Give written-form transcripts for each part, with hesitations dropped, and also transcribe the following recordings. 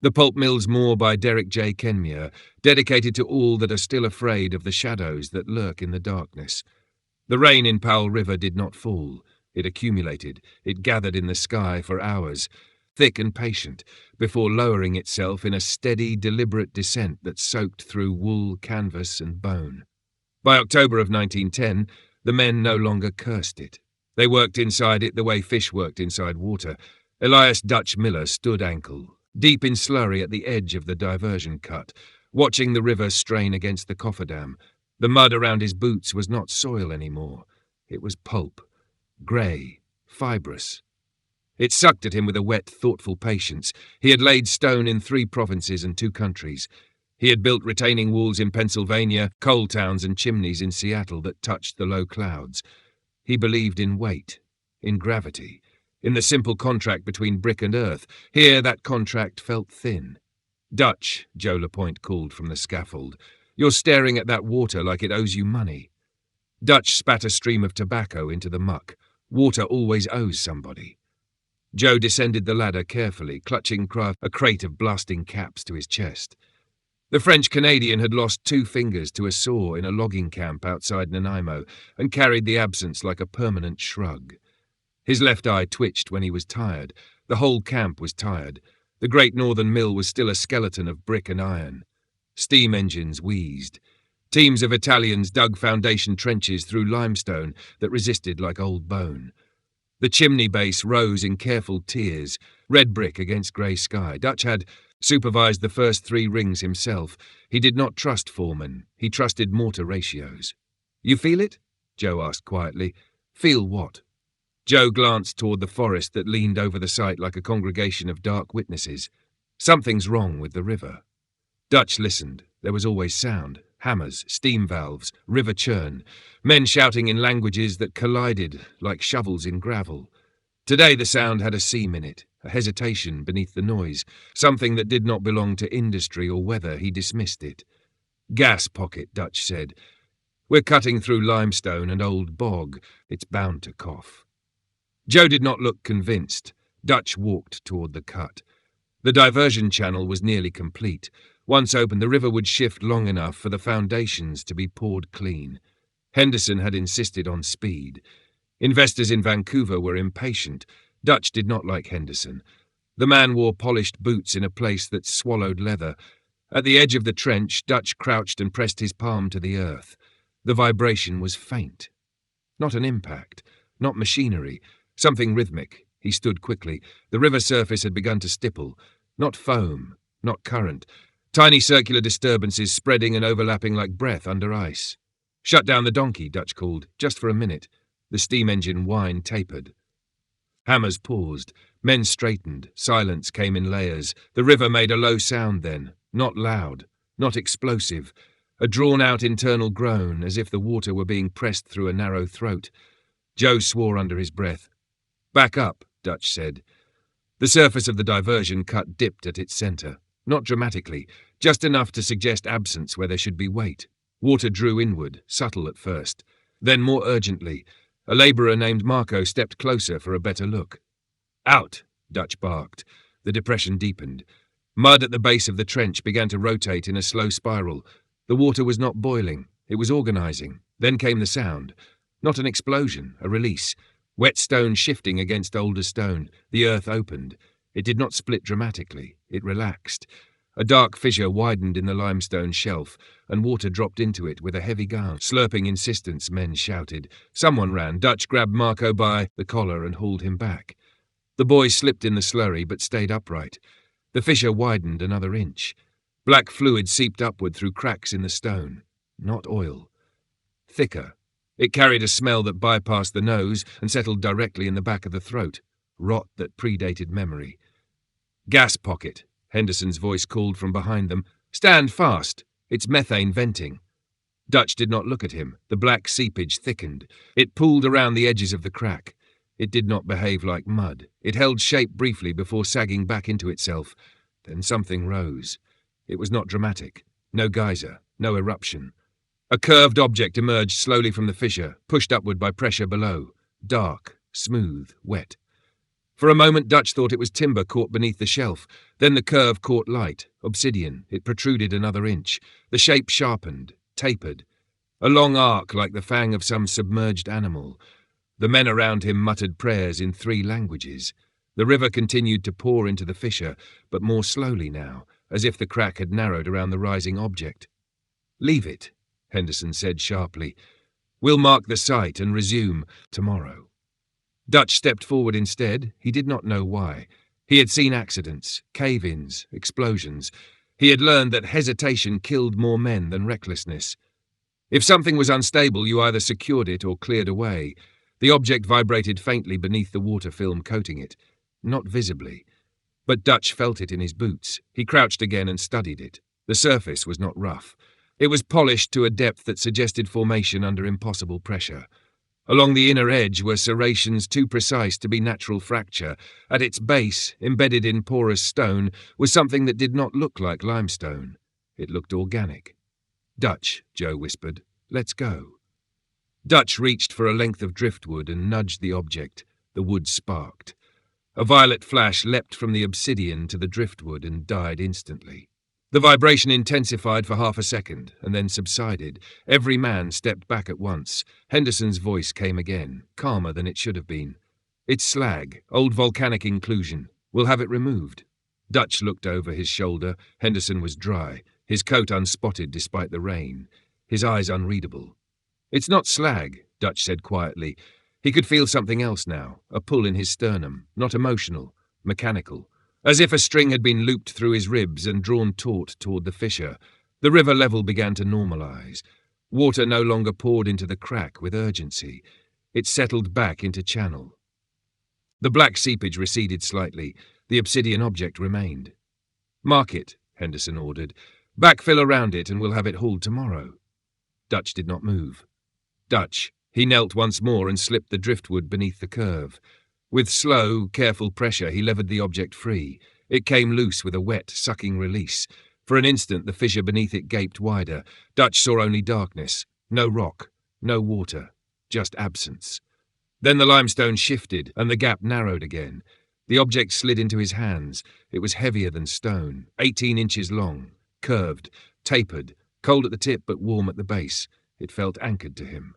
The Pulp Mill's Moor by Derek J. Kenmuir, dedicated to all that are still afraid of the shadows that lurk in the darkness. The rain in Powell River did not fall. It accumulated. It gathered in the sky for hours, thick and patient, before lowering itself in a steady, deliberate descent that soaked through wool, canvas, and bone. By October of 1910, the men no longer cursed it. They worked inside it the way fish worked inside water. Elias Dutch Miller stood ankle, deep in slurry at the edge of the diversion cut, watching the river strain against the cofferdam. The mud around his boots was not soil anymore. It was pulp, grey, fibrous. It sucked at him with a wet, thoughtful patience. He had laid stone in 3 provinces and 2 countries. He had built retaining walls in Pennsylvania, coal towns and chimneys in Seattle that touched the low clouds. He believed in weight, in gravity, in the simple contract between brick and earth. Here that contract felt thin. "Dutch," Joe Lapointe called from the scaffold. "You're staring at that water like it owes you money." Dutch spat a stream of tobacco into the muck. Water always owes somebody. Joe descended the ladder carefully, clutching a crate of blasting caps to his chest. The French-Canadian had lost 2 fingers to a saw in a logging camp outside Nanaimo and carried the absence like a permanent shrug. His left eye twitched when he was tired. The whole camp was tired. The Great Northern Mill was still a skeleton of brick and iron. Steam engines wheezed. Teams of Italians dug foundation trenches through limestone that resisted like old bone. The chimney base rose in careful tiers, red brick against grey sky. Dutch had supervised the first 3 rings himself. He did not trust foremen. He trusted mortar ratios. "You feel it?" Joe asked quietly. "Feel what?" Joe glanced toward the forest that leaned over the site like a congregation of dark witnesses. "Something's wrong with the river." Dutch listened. There was always sound. Hammers, steam valves, river churn, men shouting in languages that collided like shovels in gravel. Today the sound had a seam in it, a hesitation beneath the noise, something that did not belong to industry or weather. He dismissed it. "Gas pocket," Dutch said. "We're cutting through limestone and old bog. It's bound to cough." Joe did not look convinced. Dutch walked toward the cut. The diversion channel was nearly complete. Once open, the river would shift long enough for the foundations to be poured clean. Henderson had insisted on speed. Investors in Vancouver were impatient. Dutch did not like Henderson. The man wore polished boots in a place that swallowed leather. At the edge of the trench, Dutch crouched and pressed his palm to the earth. The vibration was faint. Not an impact, not machinery, something rhythmic. He stood quickly. The river surface had begun to stipple. Not foam, not current. Tiny circular disturbances spreading and overlapping like breath under ice. "Shut down the donkey," Dutch called, just for a minute. The steam engine whine tapered. Hammers paused. Men straightened. Silence came in layers. The river made a low sound then, not loud, not explosive. A drawn-out internal groan, as if the water were being pressed through a narrow throat. Joe swore under his breath. "Back up," Dutch said. The surface of the diversion cut dipped at its centre. Not dramatically, just enough to suggest absence where there should be weight. Water drew inward, subtle at first. Then more urgently, a labourer named Marco stepped closer for a better look. "Out," Dutch barked. The depression deepened. Mud at the base of the trench began to rotate in a slow spiral. The water was not boiling. It was organising. Then came the sound. Not an explosion, a release. Wet stone shifting against older stone. The earth opened. It did not split dramatically. It relaxed. A dark fissure widened in the limestone shelf, and water dropped into it with a heavy gulp. Slurping insistence, men shouted. Someone ran. Dutch grabbed Marco by the collar and hauled him back. The boy slipped in the slurry but stayed upright. The fissure widened another inch. Black fluid seeped upward through cracks in the stone. Not oil. Thicker. It carried a smell that bypassed the nose and settled directly in the back of the throat. Rot that predated memory. "Gas pocket," Henderson's voice called from behind them. "Stand fast. It's methane venting." Dutch did not look at him. The black seepage thickened. It pooled around the edges of the crack. It did not behave like mud. It held shape briefly before sagging back into itself. Then something rose. It was not dramatic. No geyser. No eruption. A curved object emerged slowly from the fissure, pushed upward by pressure below. Dark, smooth, wet. For a moment Dutch thought it was timber caught beneath the shelf. Then the curve caught light, obsidian. It protruded another inch. The shape sharpened, tapered. A long arc like the fang of some submerged animal. The men around him muttered prayers in 3 languages. The river continued to pour into the fissure, but more slowly now, as if the crack had narrowed around the rising object. "Leave it," Henderson said sharply. "We'll mark the site and resume tomorrow." Dutch stepped forward instead. He did not know why. He had seen accidents, cave-ins, explosions. He had learned that hesitation killed more men than recklessness. If something was unstable, you either secured it or cleared away. The object vibrated faintly beneath the water film coating it, not visibly. But Dutch felt it in his boots. He crouched again and studied it. The surface was not rough. It was polished to a depth that suggested formation under impossible pressure. Along the inner edge were serrations too precise to be natural fracture. At its base, embedded in porous stone, was something that did not look like limestone. It looked organic. "Dutch," Joe whispered. "Let's go." Dutch reached for a length of driftwood and nudged the object. The wood sparked. A violet flash leapt from the obsidian to the driftwood and died instantly. The vibration intensified for half a second and then subsided. Every man stepped back at once. Henderson's voice came again, calmer than it should have been. "It's slag, old volcanic inclusion. We'll have it removed." Dutch looked over his shoulder. Henderson was dry, his coat unspotted despite the rain, his eyes unreadable. "It's not slag," Dutch said quietly. He could feel something else now, a pull in his sternum, not emotional, mechanical. As if a string had been looped through his ribs and drawn taut toward the fissure. The river level began to normalize. Water no longer poured into the crack with urgency. It settled back into channel. The black seepage receded slightly. The obsidian object remained. "Mark it," Henderson ordered. "Backfill around it and we'll have it hauled tomorrow." Dutch did not move. "Dutch." He knelt once more and slipped the driftwood beneath the curve. With slow, careful pressure, he levered the object free. It came loose with a wet, sucking release. For an instant, the fissure beneath it gaped wider. Dutch saw only darkness. No rock, no water, just absence. Then the limestone shifted, and the gap narrowed again. The object slid into his hands. It was heavier than stone, 18 inches long, curved, tapered, cold at the tip but warm at the base. It felt anchored to him.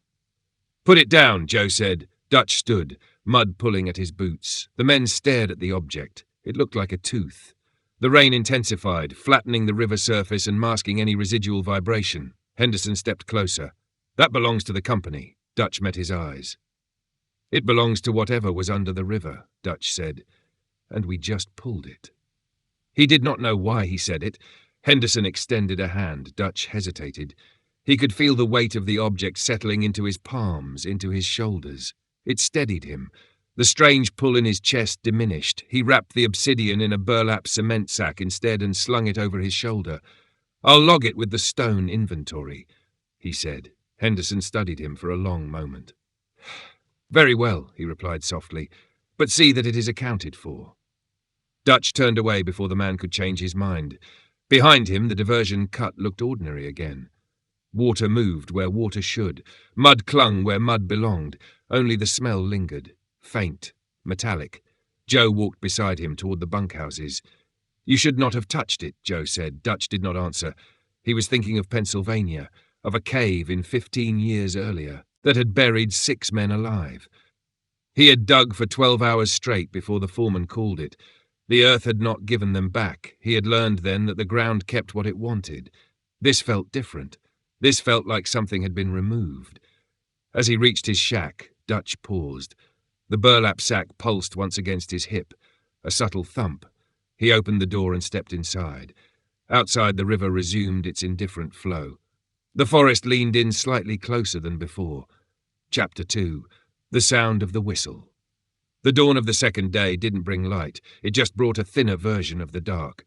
"Put it down," Joe said. Dutch stood, mud pulling at his boots. The men stared at the object. It looked like a tooth. The rain intensified, flattening the river surface and masking any residual vibration. Henderson stepped closer. "That belongs to the company." Dutch met his eyes. "It belongs to whatever was under the river," Dutch said. "And we just pulled it." He did not know why he said it. Henderson extended a hand. Dutch hesitated. He could feel the weight of the object settling into his palms, into his shoulders. It steadied him. The strange pull in his chest diminished. He wrapped the obsidian in a burlap cement sack instead and slung it over his shoulder. "I'll log it with the stone inventory," he said. Henderson studied him for a long moment. "Very well," he replied softly, "but see that it is accounted for." Dutch turned away before the man could change his mind. Behind him, the diversion cut looked ordinary again. Water moved where water should. Mud clung where mud belonged. Only the smell lingered. Faint, metallic. Joe walked beside him toward the bunkhouses. "You should not have touched it," Joe said. Dutch did not answer. He was thinking of Pennsylvania, of a cave in 15 years earlier that had buried 6 men alive. He had dug for 12 hours straight before the foreman called it. The earth had not given them back. He had learned then that the ground kept what it wanted. This felt different. This felt like something had been removed. As he reached his shack, Dutch paused. The burlap sack pulsed once against his hip. A subtle thump. He opened the door and stepped inside. Outside, the river resumed its indifferent flow. The forest leaned in slightly closer than before. Chapter 2. The sound of the whistle. The dawn of the second day didn't bring light. It just brought a thinner version of the dark.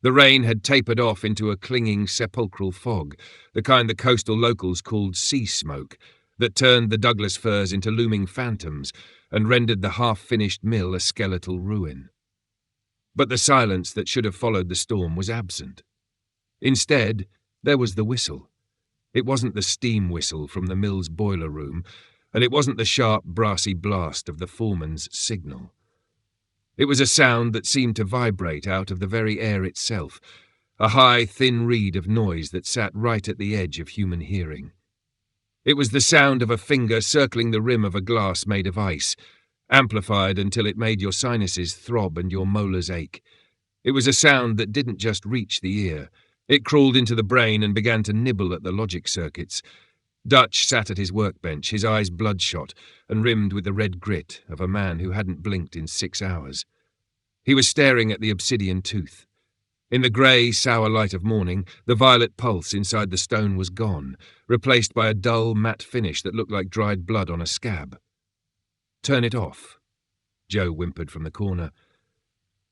The rain had tapered off into a clinging sepulchral fog, the kind the coastal locals called sea smoke, that turned the Douglas firs into looming phantoms and rendered the half-finished mill a skeletal ruin. But the silence that should have followed the storm was absent. Instead, there was the whistle. It wasn't the steam whistle from the mill's boiler room, and it wasn't the sharp, brassy blast of the foreman's signal. It was a sound that seemed to vibrate out of the very air itself, a high, thin reed of noise that sat right at the edge of human hearing. It was the sound of a finger circling the rim of a glass made of ice, amplified until it made your sinuses throb and your molars ache. It was a sound that didn't just reach the ear. It crawled into the brain and began to nibble at the logic circuits. Dutch sat at his workbench, his eyes bloodshot and rimmed with the red grit of a man who hadn't blinked in 6 hours. He was staring at the obsidian tooth. In the grey, sour light of morning, the violet pulse inside the stone was gone, replaced by a dull, matte finish that looked like dried blood on a scab. "Turn it off," Joe whimpered from the corner.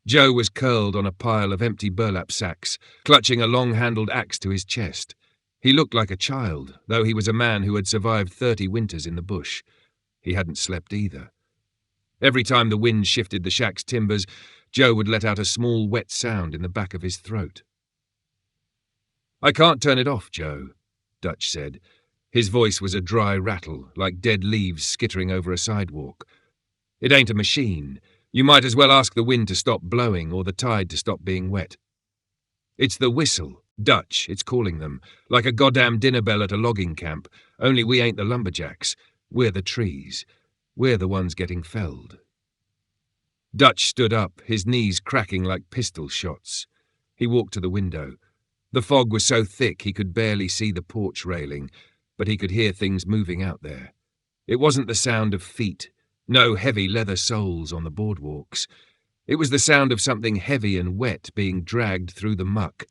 Joe was curled on a pile of empty burlap sacks, clutching a long-handled axe to his chest. He looked like a child, though he was a man who had survived 30 winters in the bush. He hadn't slept either. Every time the wind shifted the shack's timbers, Joe would let out a small wet sound in the back of his throat. "I can't turn it off, Joe," Dutch said. His voice was a dry rattle, like dead leaves skittering over a sidewalk. "It ain't a machine. You might as well ask the wind to stop blowing or the tide to stop being wet. It's the whistle, Dutch, it's calling them, like a goddamn dinner bell at a logging camp, only we ain't the lumberjacks. We're the trees. We're the ones getting felled." Dutch stood up, his knees cracking like pistol shots. He walked to the window. The fog was so thick he could barely see the porch railing, but he could hear things moving out there. It wasn't the sound of feet, no heavy leather soles on the boardwalks. It was the sound of something heavy and wet being dragged through the muck.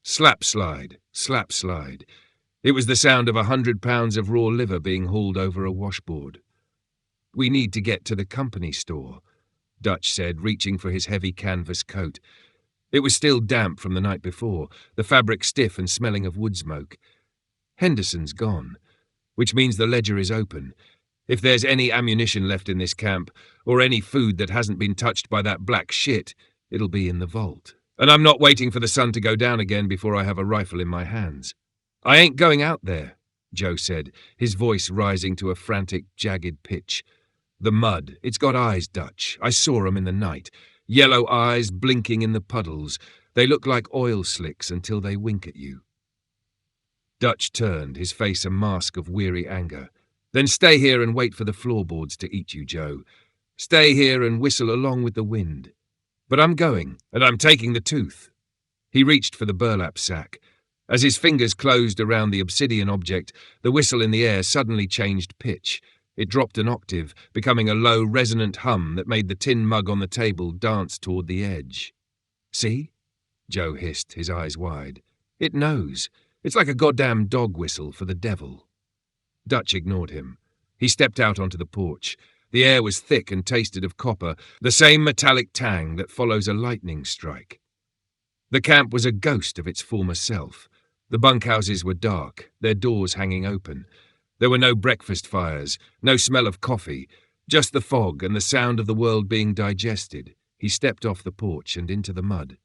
Slap slide, slap slide. It was the sound of 100 pounds of raw liver being hauled over a washboard. "We need to get to the company store," Dutch said, reaching for his heavy canvas coat. It was still damp from the night before, the fabric stiff and smelling of wood smoke. "Henderson's gone, which means the ledger is open. If there's any ammunition left in this camp, or any food that hasn't been touched by that black shit, it'll be in the vault. And I'm not waiting for the sun to go down again before I have a rifle in my hands." "I ain't going out there," Joe said, his voice rising to a frantic, jagged pitch. "The mud, it's got eyes, Dutch. I saw 'em in the night. Yellow eyes blinking in the puddles. They look like oil slicks until they wink at you." Dutch turned, his face a mask of weary anger. "Then stay here and wait for the floorboards to eat you, Joe. Stay here and whistle along with the wind. But I'm going, and I'm taking the tooth." He reached for the burlap sack. As his fingers closed around the obsidian object, the whistle in the air suddenly changed pitch. It dropped an octave, becoming a low, resonant hum that made the tin mug on the table dance toward the edge. "See?" Joe hissed, his eyes wide. "It knows. It's like a goddamn dog whistle for the devil." Dutch ignored him. He stepped out onto the porch. The air was thick and tasted of copper, the same metallic tang that follows a lightning strike. The camp was a ghost of its former self. The bunkhouses were dark, their doors hanging open. There were no breakfast fires, no smell of coffee, just the fog and the sound of the world being digested. He stepped off the porch and into the mud.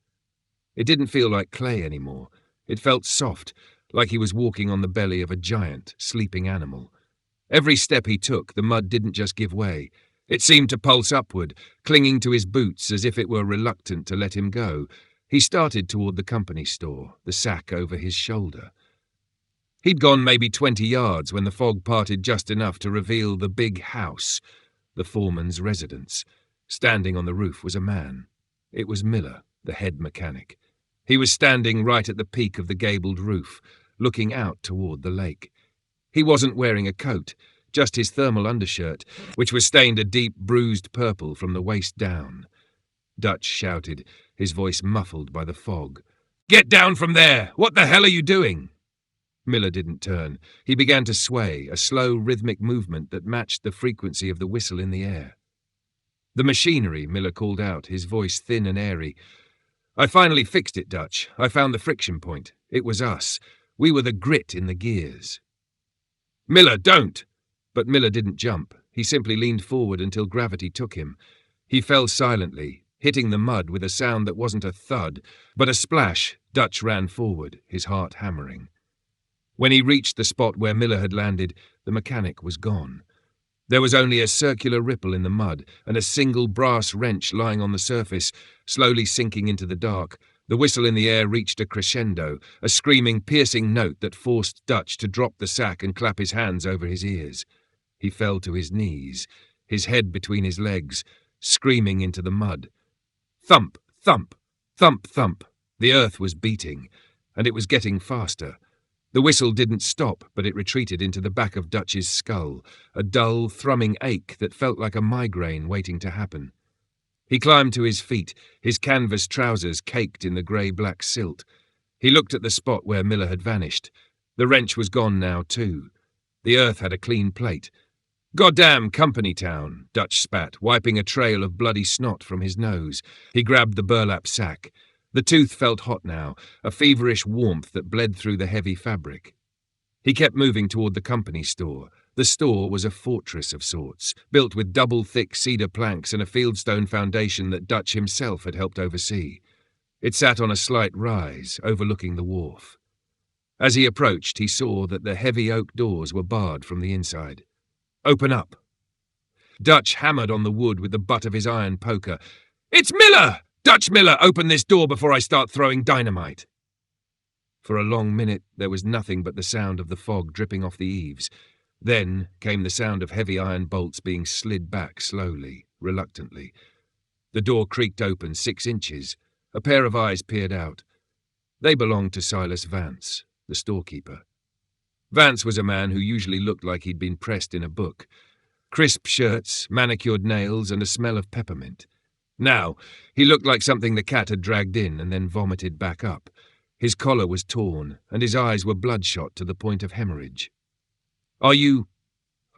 It didn't feel like clay anymore. It felt soft, like he was walking on the belly of a giant, sleeping animal. Every step he took, the mud didn't just give way. It seemed to pulse upward, clinging to his boots as if it were reluctant to let him go. He started toward the company store, the sack over his shoulder. He'd gone maybe 20 yards when the fog parted just enough to reveal the big house, the foreman's residence. Standing on the roof was a man. It was Miller, the head mechanic. He was standing right at the peak of the gabled roof, looking out toward the lake. He wasn't wearing a coat, just his thermal undershirt, which was stained a deep, bruised purple from the waist down. Dutch shouted, his voice muffled by the fog. "Get down from there! What the hell are you doing?" Miller didn't turn. He began to sway, a slow, rhythmic movement that matched the frequency of the whistle in the air. "The machinery," Miller called out, his voice thin and airy. "I finally fixed it, Dutch. I found the friction point. It was us. We were the grit in the gears." "Miller, don't!" But Miller didn't jump. He simply leaned forward until gravity took him. He fell silently, hitting the mud with a sound that wasn't a thud, but a splash. Dutch ran forward, his heart hammering. When he reached the spot where Miller had landed, the mechanic was gone. There was only a circular ripple in the mud and a single brass wrench lying on the surface, slowly sinking into the dark. The whistle in the air reached a crescendo, a screaming, piercing note that forced Dutch to drop the sack and clap his hands over his ears. He fell to his knees, his head between his legs, screaming into the mud. Thump, thump, thump, thump. The earth was beating, and it was getting faster. The whistle didn't stop, but it retreated into the back of Dutch's skull, a dull, thrumming ache that felt like a migraine waiting to happen. He climbed to his feet, his canvas trousers caked in the grey-black silt. He looked at the spot where Miller had vanished. The wrench was gone now, too. The earth had a clean plate. "Goddamn company town," Dutch spat, wiping a trail of bloody snot from his nose. He grabbed the burlap sack. The tooth felt hot now, a feverish warmth that bled through the heavy fabric. He kept moving toward the company store. The store was a fortress of sorts, built with double-thick cedar planks and a fieldstone foundation that Dutch himself had helped oversee. It sat on a slight rise, overlooking the wharf. As he approached, he saw that the heavy oak doors were barred from the inside. "Open up." Dutch hammered on the wood with the butt of his iron poker. "It's Miller! Dutch Miller, open this door before I start throwing dynamite." For a long minute there was nothing but the sound of the fog dripping off the eaves. Then came the sound of heavy iron bolts being slid back slowly, reluctantly. The door creaked open 6 inches. A pair of eyes peered out. They belonged to Silas Vance, the storekeeper. Vance was a man who usually looked like he'd been pressed in a book. Crisp shirts, manicured nails, and a smell of peppermint. Now, he looked like something the cat had dragged in and then vomited back up. His collar was torn, and his eyes were bloodshot to the point of hemorrhage. Are you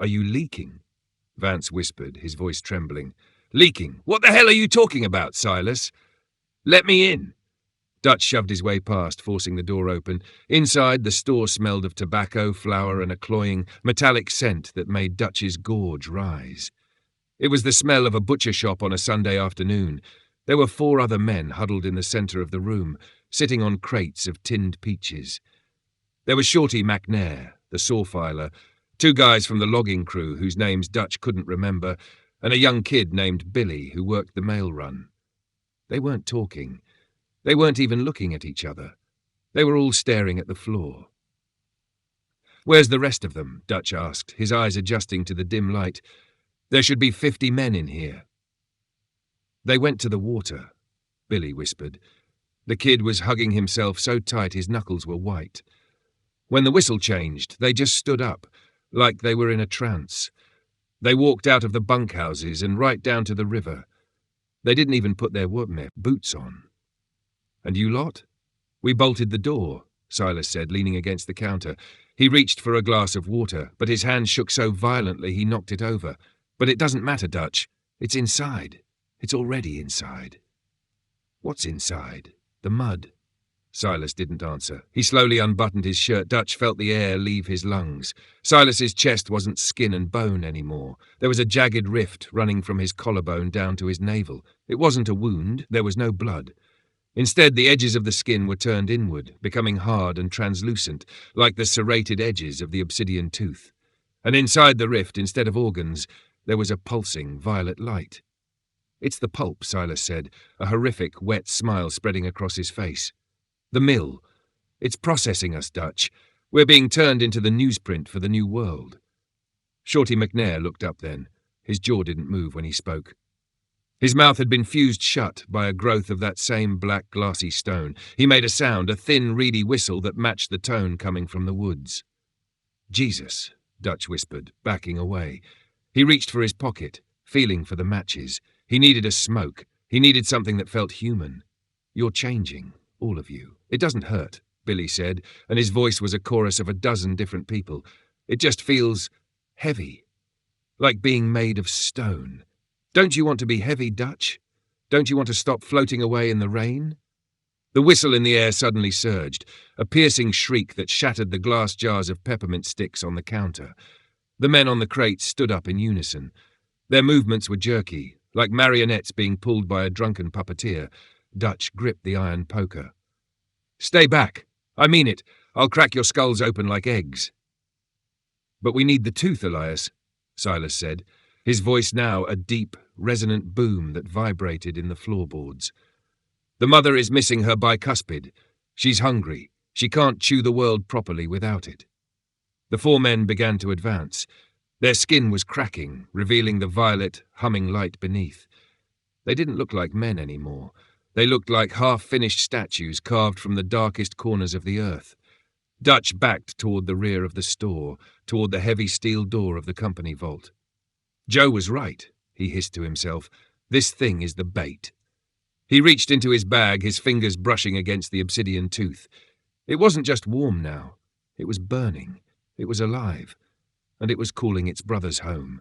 leaking?" Vance whispered, his voice trembling. "Leaking? What the hell are you talking about, Silas?" "Let me in." Dutch shoved his way past, forcing the door open. Inside, the store smelled of tobacco, flour, and a cloying, metallic scent that made Dutch's gorge rise. It was the smell of a butcher shop on a Sunday afternoon. There were 4 other men huddled in the centre of the room, sitting on crates of tinned peaches. There was Shorty McNair, the sawfiler, 2 guys from the logging crew whose names Dutch couldn't remember, and a young kid named Billy who worked the mail run. They weren't talking. They weren't even looking at each other. They were all staring at the floor. "Where's the rest of them?" Dutch asked, his eyes adjusting to the dim light. "There should be 50 men in here." "They went to the water," Billy whispered. The kid was hugging himself so tight his knuckles were white. "When the whistle changed, they just stood up, like they were in a trance. They walked out of the bunkhouses and right down to the river. They didn't even put their boots on." "And you lot?" "We bolted the door," Silas said, leaning against the counter. He reached for a glass of water, but his hand shook so violently he knocked it over. "But it doesn't matter, Dutch. It's inside. It's already inside." "What's inside?" "The mud." Silas didn't answer. He slowly unbuttoned his shirt. Dutch felt the air leave his lungs. Silas's chest wasn't skin and bone anymore. There was a jagged rift running from his collarbone down to his navel. It wasn't a wound. There was no blood. Instead, the edges of the skin were turned inward, becoming hard and translucent, like the serrated edges of the obsidian tooth. And inside the rift, instead of organs, there was a pulsing violet light. "It's the Pulp," Silas said, a horrific, wet smile spreading across his face. "The mill. It's processing us, Dutch. We're being turned into the newsprint for the new world." Shorty McNair looked up then. His jaw didn't move when he spoke. His mouth had been fused shut by a growth of that same black glassy stone. He made a sound, a thin, reedy whistle that matched the tone coming from the woods. "Jesus," Dutch whispered, backing away. He reached for his pocket, feeling for the matches. He needed a smoke. He needed something that felt human. "You're changing, all of you. It doesn't hurt," Billy said, and his voice was a chorus of a dozen different people. "It just feels heavy, like being made of stone. Don't you want to be heavy, Dutch? Don't you want to stop floating away in the rain?" The whistle in the air suddenly surged, a piercing shriek that shattered the glass jars of peppermint sticks on the counter. The men on the crates stood up in unison. Their movements were jerky, like marionettes being pulled by a drunken puppeteer. Dutch gripped the iron poker. "Stay back. I mean it. I'll crack your skulls open like eggs." "But we need the tooth, Elias." Silas said, his voice now a deep, resonant boom that vibrated in the floorboards. "The mother is missing her bicuspid. She's hungry. She can't chew the world properly without it." The four men began to advance. Their skin was cracking, revealing the violet, humming light beneath. They didn't look like men anymore. They looked like half-finished statues carved from the darkest corners of the earth. Dutch backed toward the rear of the store, toward the heavy steel door of the company vault. "Joe was right," he hissed to himself. "This thing is the bait." He reached into his bag, his fingers brushing against the obsidian tooth. It wasn't just warm now. It was burning. It was alive. And it was calling its brothers home.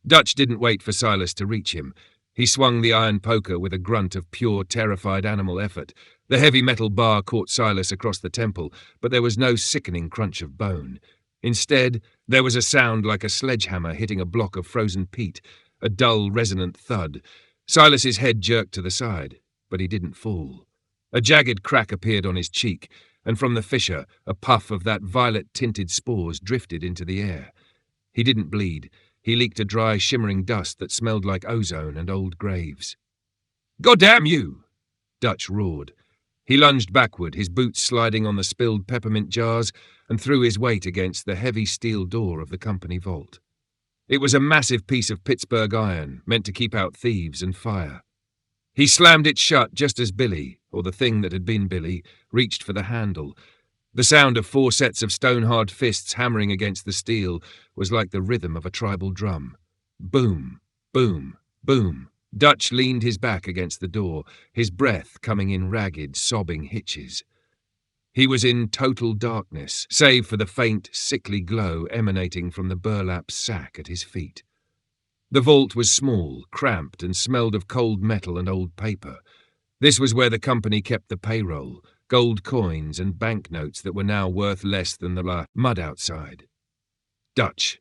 Dutch didn't wait for Silas to reach him. He swung the iron poker with a grunt of pure, terrified animal effort. The heavy metal bar caught Silas across the temple, but there was no sickening crunch of bone. Instead, there was a sound like a sledgehammer hitting a block of frozen peat, a dull, resonant thud. Silas's head jerked to the side, but he didn't fall. A jagged crack appeared on his cheek, and from the fissure, a puff of that violet-tinted spores drifted into the air. He didn't bleed. He leaked a dry, shimmering dust that smelled like ozone and old graves. "Goddamn you!" Dutch roared. He lunged backward, his boots sliding on the spilled peppermint jars, and threw his weight against the heavy steel door of the company vault. It was a massive piece of Pittsburgh iron, meant to keep out thieves and fire. He slammed it shut just as Billy, or the thing that had been Billy, reached for the handle. The sound of 4 sets of stone-hard fists hammering against the steel was like the rhythm of a tribal drum. Boom, boom, boom. Dutch leaned his back against the door, his breath coming in ragged, sobbing hitches. He was in total darkness, save for the faint, sickly glow emanating from the burlap sack at his feet. The vault was small, cramped, and smelled of cold metal and old paper. This was where the company kept the payroll, gold coins and banknotes that were now worth less than the mud outside. "Dutch."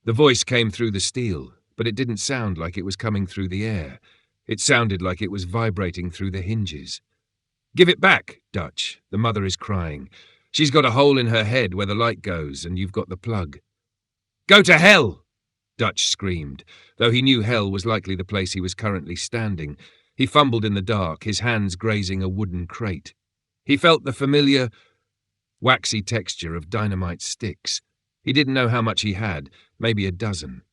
The voice came through the steel, but it didn't sound like it was coming through the air. It sounded like it was vibrating through the hinges. "Give it back, Dutch. The mother is crying. She's got a hole in her head where the light goes, and you've got the plug." "Go to hell!" Dutch screamed, though he knew hell was likely the place he was currently standing. He fumbled in the dark, his hands grazing a wooden crate. He felt the familiar, waxy texture of dynamite sticks. He didn't know how much he had, maybe a dozen.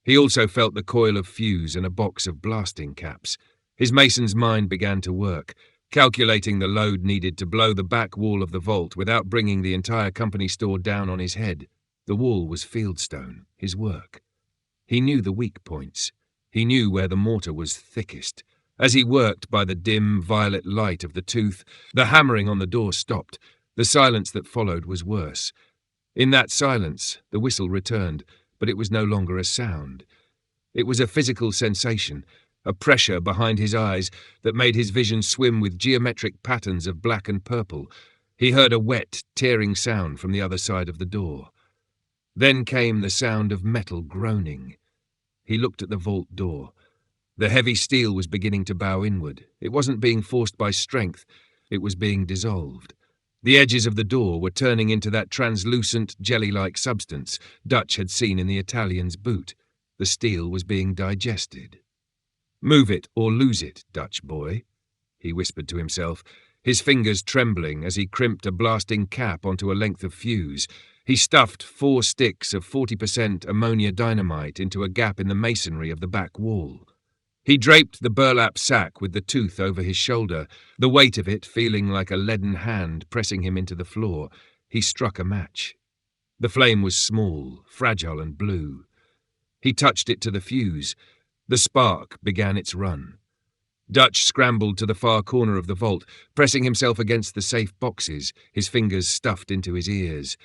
He also felt the coil of fuse and a box of blasting caps. His mason's mind began to work, calculating the load needed to blow the back wall of the vault without bringing the entire company store down on his head. The wall was fieldstone, his work. He knew the weak points. He knew where the mortar was thickest. As he worked by the dim, violet light of the tooth, the hammering on the door stopped. The silence that followed was worse. In that silence, the whistle returned, but it was no longer a sound. It was a physical sensation, a pressure behind his eyes that made his vision swim with geometric patterns of black and purple. He heard a wet, tearing sound from the other side of the door. Then came the sound of metal groaning. He looked at the vault door. The heavy steel was beginning to bow inward. It wasn't being forced by strength. It was being dissolved. The edges of the door were turning into that translucent, jelly-like substance Dutch had seen in the Italian's boot. The steel was being digested. "Move it or lose it, Dutch boy," he whispered to himself, his fingers trembling as he crimped a blasting cap onto a length of fuse. He stuffed 4 sticks of 40% ammonia dynamite into a gap in the masonry of the back wall. He draped the burlap sack with the tooth over his shoulder, the weight of it feeling like a leaden hand pressing him into the floor. He struck a match. The flame was small, fragile and blue. He touched it to the fuse. The spark began its run. Dutch scrambled to the far corner of the vault, pressing himself against the safe boxes, his fingers stuffed into his ears.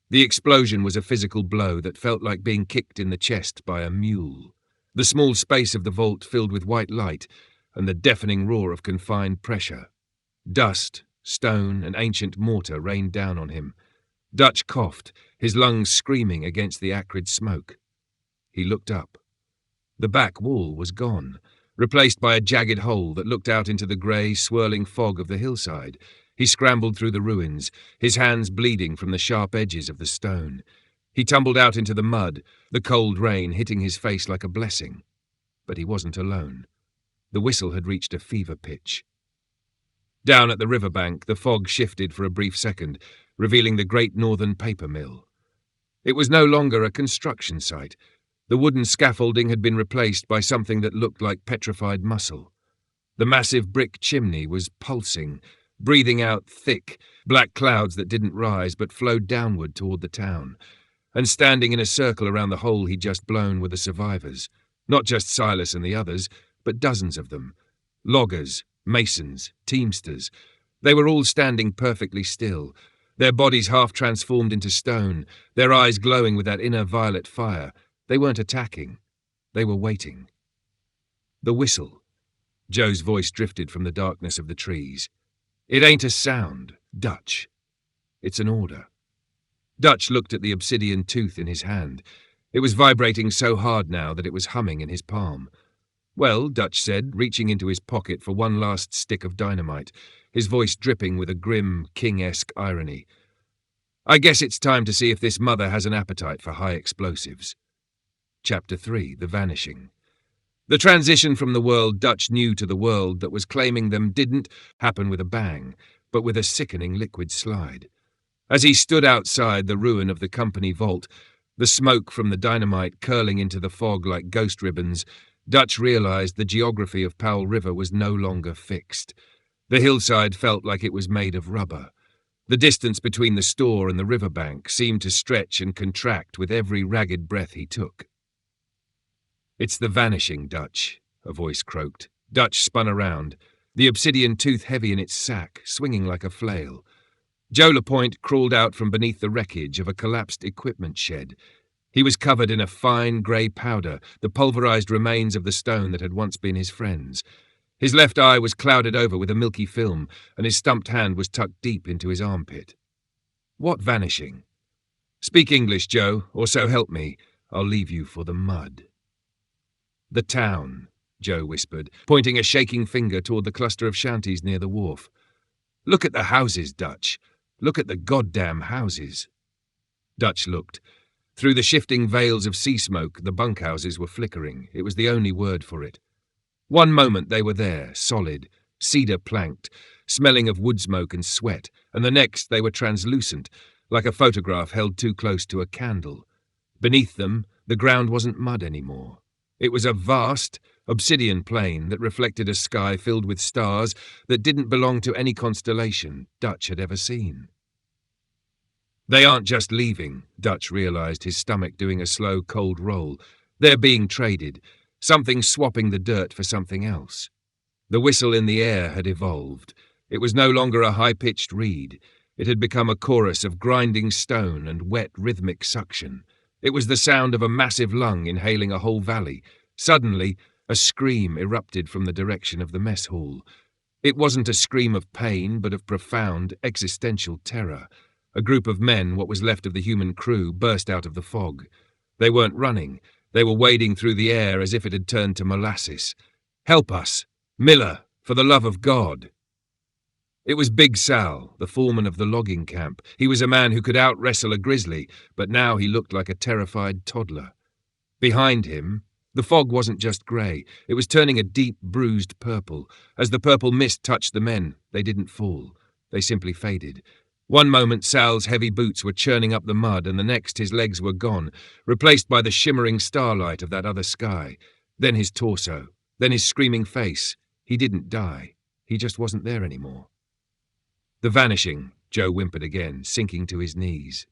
The explosion was a physical blow that felt like being kicked in the chest by a mule. The small space of the vault filled with white light and the deafening roar of confined pressure. Dust, stone, and ancient mortar rained down on him. Dutch coughed, his lungs screaming against the acrid smoke. He looked up. The back wall was gone, replaced by a jagged hole that looked out into the grey, swirling fog of the hillside. He scrambled through the ruins, his hands bleeding from the sharp edges of the stone. He tumbled out into the mud, the cold rain hitting his face like a blessing. But he wasn't alone. The whistle had reached a fever pitch. Down at the riverbank, the fog shifted for a brief second, revealing the Great Northern Paper Mill. It was no longer a construction site. The wooden scaffolding had been replaced by something that looked like petrified muscle. The massive brick chimney was pulsing, breathing out thick, black clouds that didn't rise but flowed downward toward the town. And standing in a circle around the hole he'd just blown were the survivors. Not just Silas and the others, but dozens of them. Loggers, masons, teamsters. They were all standing perfectly still, their bodies half transformed into stone, their eyes glowing with that inner violet fire. They weren't attacking. They were waiting. The whistle. Joe's voice drifted from the darkness of the trees. It ain't a sound, Dutch. It's an order. Dutch looked at the obsidian tooth in his hand. It was vibrating so hard now that it was humming in his palm. Well, Dutch said, reaching into his pocket for one last stick of dynamite, his voice dripping with a grim, king-esque irony. I guess it's time to see if this mother has an appetite for high explosives. Chapter 3, The Vanishing. The transition from the world Dutch knew to the world that was claiming them didn't happen with a bang, but with a sickening liquid slide. As he stood outside the ruin of the company vault, the smoke from the dynamite curling into the fog like ghost ribbons, Dutch realized the geography of Powell River was no longer fixed. The hillside felt like it was made of rubber. The distance between the store and the riverbank seemed to stretch and contract with every ragged breath he took. It's the vanishing, Dutch, a voice croaked. Dutch spun around, the obsidian tooth heavy in its sack, swinging like a flail. Joe LaPointe crawled out from beneath the wreckage of a collapsed equipment shed. He was covered in a fine grey powder, the pulverized remains of the stone that had once been his friends. His left eye was clouded over with a milky film, and his stumped hand was tucked deep into his armpit. What vanishing? Speak English, Joe, or so help me. I'll leave you for the mud. The town, Joe whispered, pointing a shaking finger toward the cluster of shanties near the wharf. Look at the houses, Dutch. Look at the goddamn houses. Dutch looked. Through the shifting veils of sea smoke, the bunkhouses were flickering. It was the only word for it. One moment they were there, solid, cedar-planked, smelling of wood smoke and sweat, and the next they were translucent, like a photograph held too close to a candle. Beneath them, the ground wasn't mud anymore. It was a vast, obsidian plain that reflected a sky filled with stars that didn't belong to any constellation Dutch had ever seen. They aren't just leaving, Dutch realized, his stomach doing a slow, cold roll. They're being traded, something swapping the dirt for something else. The whistle in the air had evolved. It was no longer a high-pitched reed. It had become a chorus of grinding stone and wet, rhythmic suction. It was the sound of a massive lung inhaling a whole valley. Suddenly, a scream erupted from the direction of the mess hall. It wasn't a scream of pain, but of profound, existential terror. A group of men, what was left of the human crew, burst out of the fog. They weren't running. They were wading through the air as if it had turned to molasses. Help us! Miller, for the love of God! It was Big Sal, the foreman of the logging camp. He was a man who could out-wrestle a grizzly, but now he looked like a terrified toddler. Behind him, the fog wasn't just grey. It was turning a deep, bruised purple. As the purple mist touched the men, they didn't fall. They simply faded. One moment Sal's heavy boots were churning up the mud, and the next his legs were gone, replaced by the shimmering starlight of that other sky. Then his torso. Then his screaming face. He didn't die. He just wasn't there anymore. The vanishing, Joe whimpered again, sinking to his knees.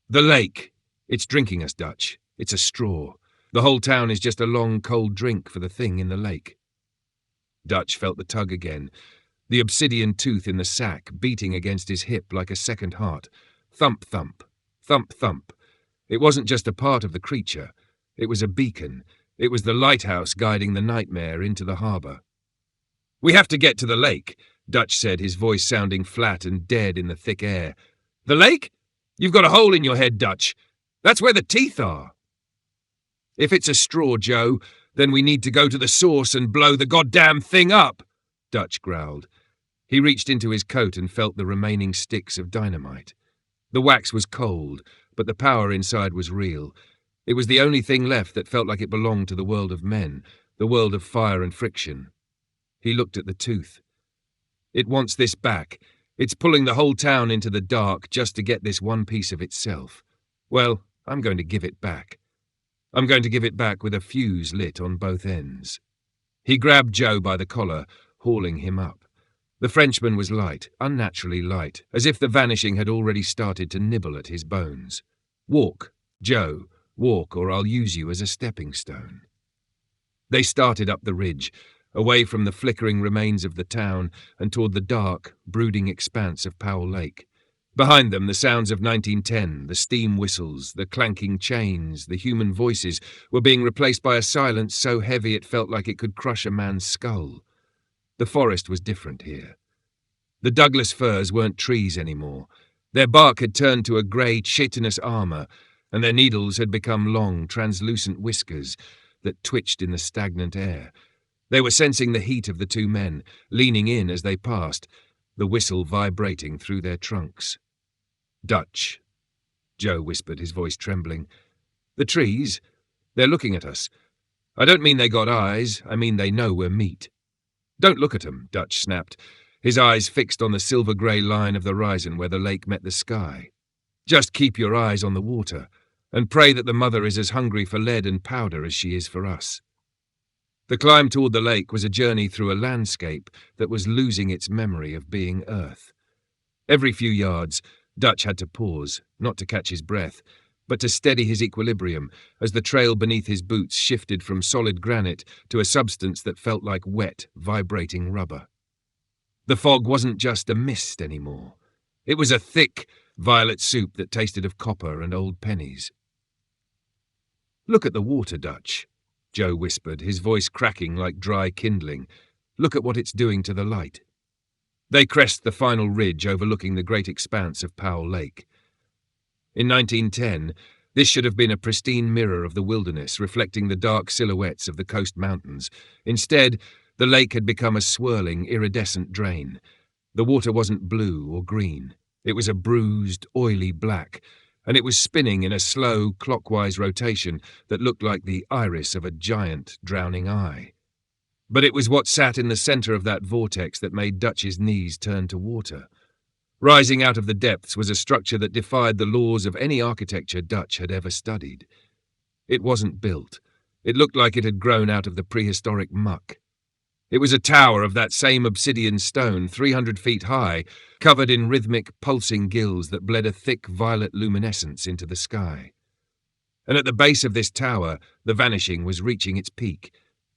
The lake. It's drinking us, Dutch. It's a straw. The whole town is just a long, cold drink for the thing in the lake. Dutch felt the tug again, the obsidian tooth in the sack beating against his hip like a second heart. Thump, thump. Thump, thump. It wasn't just a part of the creature. It was a beacon. It was the lighthouse guiding the nightmare into the harbour. We have to get to the lake, Dutch said, his voice sounding flat and dead in the thick air. The lake? You've got a hole in your head, Dutch. That's where the teeth are. If it's a straw, Joe, then we need to go to the source and blow the goddamn thing up, Dutch growled. He reached into his coat and felt the remaining sticks of dynamite. The wax was cold, but the power inside was real. It was the only thing left that felt like it belonged to the world of men, the world of fire and friction. He looked at the tooth. It wants this back. It's pulling the whole town into the dark just to get this one piece of itself. Well, I'm going to give it back. I'm going to give it back with a fuse lit on both ends. He grabbed Joe by the collar, hauling him up. The Frenchman was light, unnaturally light, as if the vanishing had already started to nibble at his bones. Walk, Joe, walk, or I'll use you as a stepping stone. They started up the ridge, away from the flickering remains of the town and toward the dark, brooding expanse of Powell Lake. Behind them, the sounds of 1910, the steam whistles, the clanking chains, the human voices were being replaced by a silence so heavy it felt like it could crush a man's skull. The forest was different here. The Douglas firs weren't trees anymore. Their bark had turned to a grey, chitinous armour, and their needles had become long, translucent whiskers that twitched in the stagnant air. They were sensing the heat of the two men, leaning in as they passed, the whistle vibrating through their trunks. "Dutch," Joe whispered, his voice trembling. "The trees, they're looking at us. I don't mean they got eyes, I mean they know we're meat." "Don't look at 'em," Dutch snapped, his eyes fixed on the silver-grey line of the horizon where the lake met the sky. "Just keep your eyes on the water, and pray that the mother is as hungry for lead and powder as she is for us." The climb toward the lake was a journey through a landscape that was losing its memory of being Earth. Every few yards, Dutch had to pause, not to catch his breath, but to steady his equilibrium as the trail beneath his boots shifted from solid granite to a substance that felt like wet, vibrating rubber. The fog wasn't just a mist anymore. It was a thick, violet soup that tasted of copper and old pennies. "Look at the water, Dutch," Joe whispered, his voice cracking like dry kindling. "Look at what it's doing to the light." They crest the final ridge overlooking the great expanse of Powell Lake. In 1910, this should have been a pristine mirror of the wilderness, reflecting the dark silhouettes of the coast mountains. Instead, the lake had become a swirling, iridescent drain. The water wasn't blue or green. It was a bruised, oily black, and it was spinning in a slow, clockwise rotation that looked like the iris of a giant, drowning eye. But it was what sat in the centre of that vortex that made Dutch's knees turn to water. Rising out of the depths was a structure that defied the laws of any architecture Dutch had ever studied. It wasn't built. It looked like it had grown out of the prehistoric muck. It was a tower of that same obsidian stone, 300 feet high, covered in rhythmic, pulsing gills that bled a thick violet luminescence into the sky. And at the base of this tower, the vanishing was reaching its peak.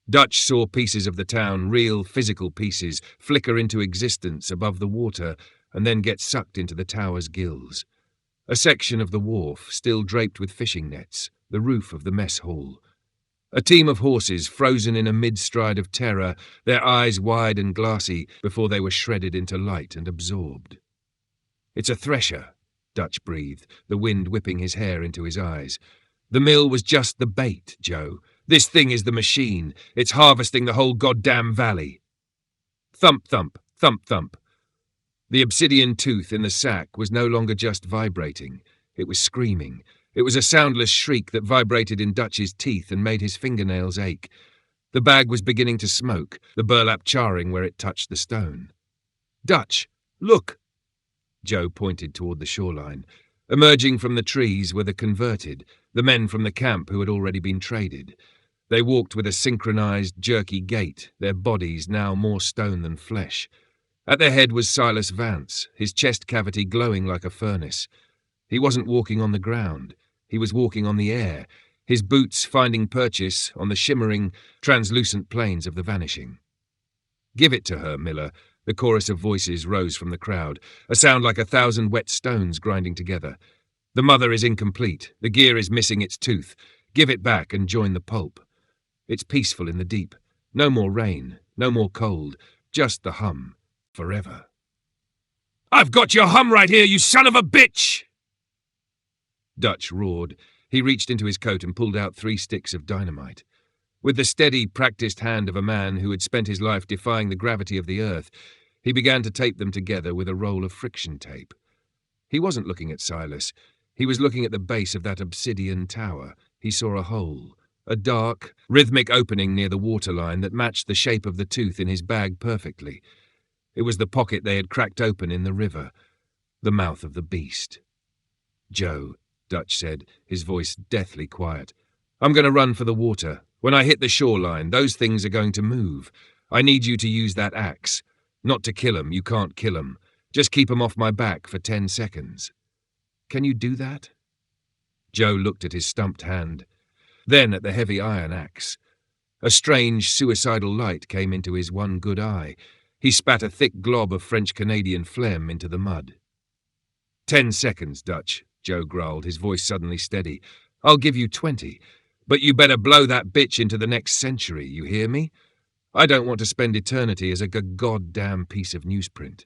Dutch saw pieces of the town, real physical pieces, flicker into existence above the water and then get sucked into the tower's gills. A section of the wharf, still draped with fishing nets, the roof of the mess hall. A team of horses frozen in a mid-stride of terror, their eyes wide and glassy before they were shredded into light and absorbed. "It's a thresher," Dutch breathed, the wind whipping his hair into his eyes. "The mill was just the bait, Joe. This thing is the machine. It's harvesting the whole goddamn valley." Thump, thump, thump, thump. The obsidian tooth in the sack was no longer just vibrating. It was screaming. It was a soundless shriek that vibrated in Dutch's teeth and made his fingernails ache. The bag was beginning to smoke, the burlap charring where it touched the stone. "Dutch, look!" Joe pointed toward the shoreline. Emerging from the trees were the converted, the men from the camp who had already been traded. They walked with a synchronized, jerky gait, their bodies now more stone than flesh. At their head was Silas Vance, his chest cavity glowing like a furnace. He wasn't walking on the ground. He was walking on the air, his boots finding purchase on the shimmering, translucent plains of the vanishing. "Give it to her, Miller," the chorus of voices rose from the crowd, a sound like 1,000 wet stones grinding together. "The mother is incomplete. The gear is missing its tooth. Give it back and join the pulp. It's peaceful in the deep. No more rain, no more cold, just the hum, forever." "I've got your hum right here, you son of a bitch!" Dutch roared. He reached into his coat and pulled out 3 sticks of dynamite. With the steady, practiced hand of a man who had spent his life defying the gravity of the earth, he began to tape them together with a roll of friction tape. He wasn't looking at Silas. He was looking at the base of that obsidian tower. He saw a hole, a dark, rhythmic opening near the waterline that matched the shape of the tooth in his bag perfectly. It was the pocket they had cracked open in the river, the mouth of the beast. "Joe," Dutch said, his voice deathly quiet, "I'm going to run for the water. When I hit the shoreline, those things are going to move. I need you to use that axe. Not to kill 'em, you can't kill 'em. Just keep 'em off my back for 10 seconds. Can you do that?" Joe looked at his stumped hand, then at the heavy iron axe. A strange, suicidal light came into his one good eye. He spat a thick glob of French-Canadian phlegm into the mud. 10 seconds, Dutch," Joe growled, his voice suddenly steady. "I'll give you 20, but you better blow that bitch into the next century, you hear me? I don't want to spend eternity as a goddamn piece of newsprint."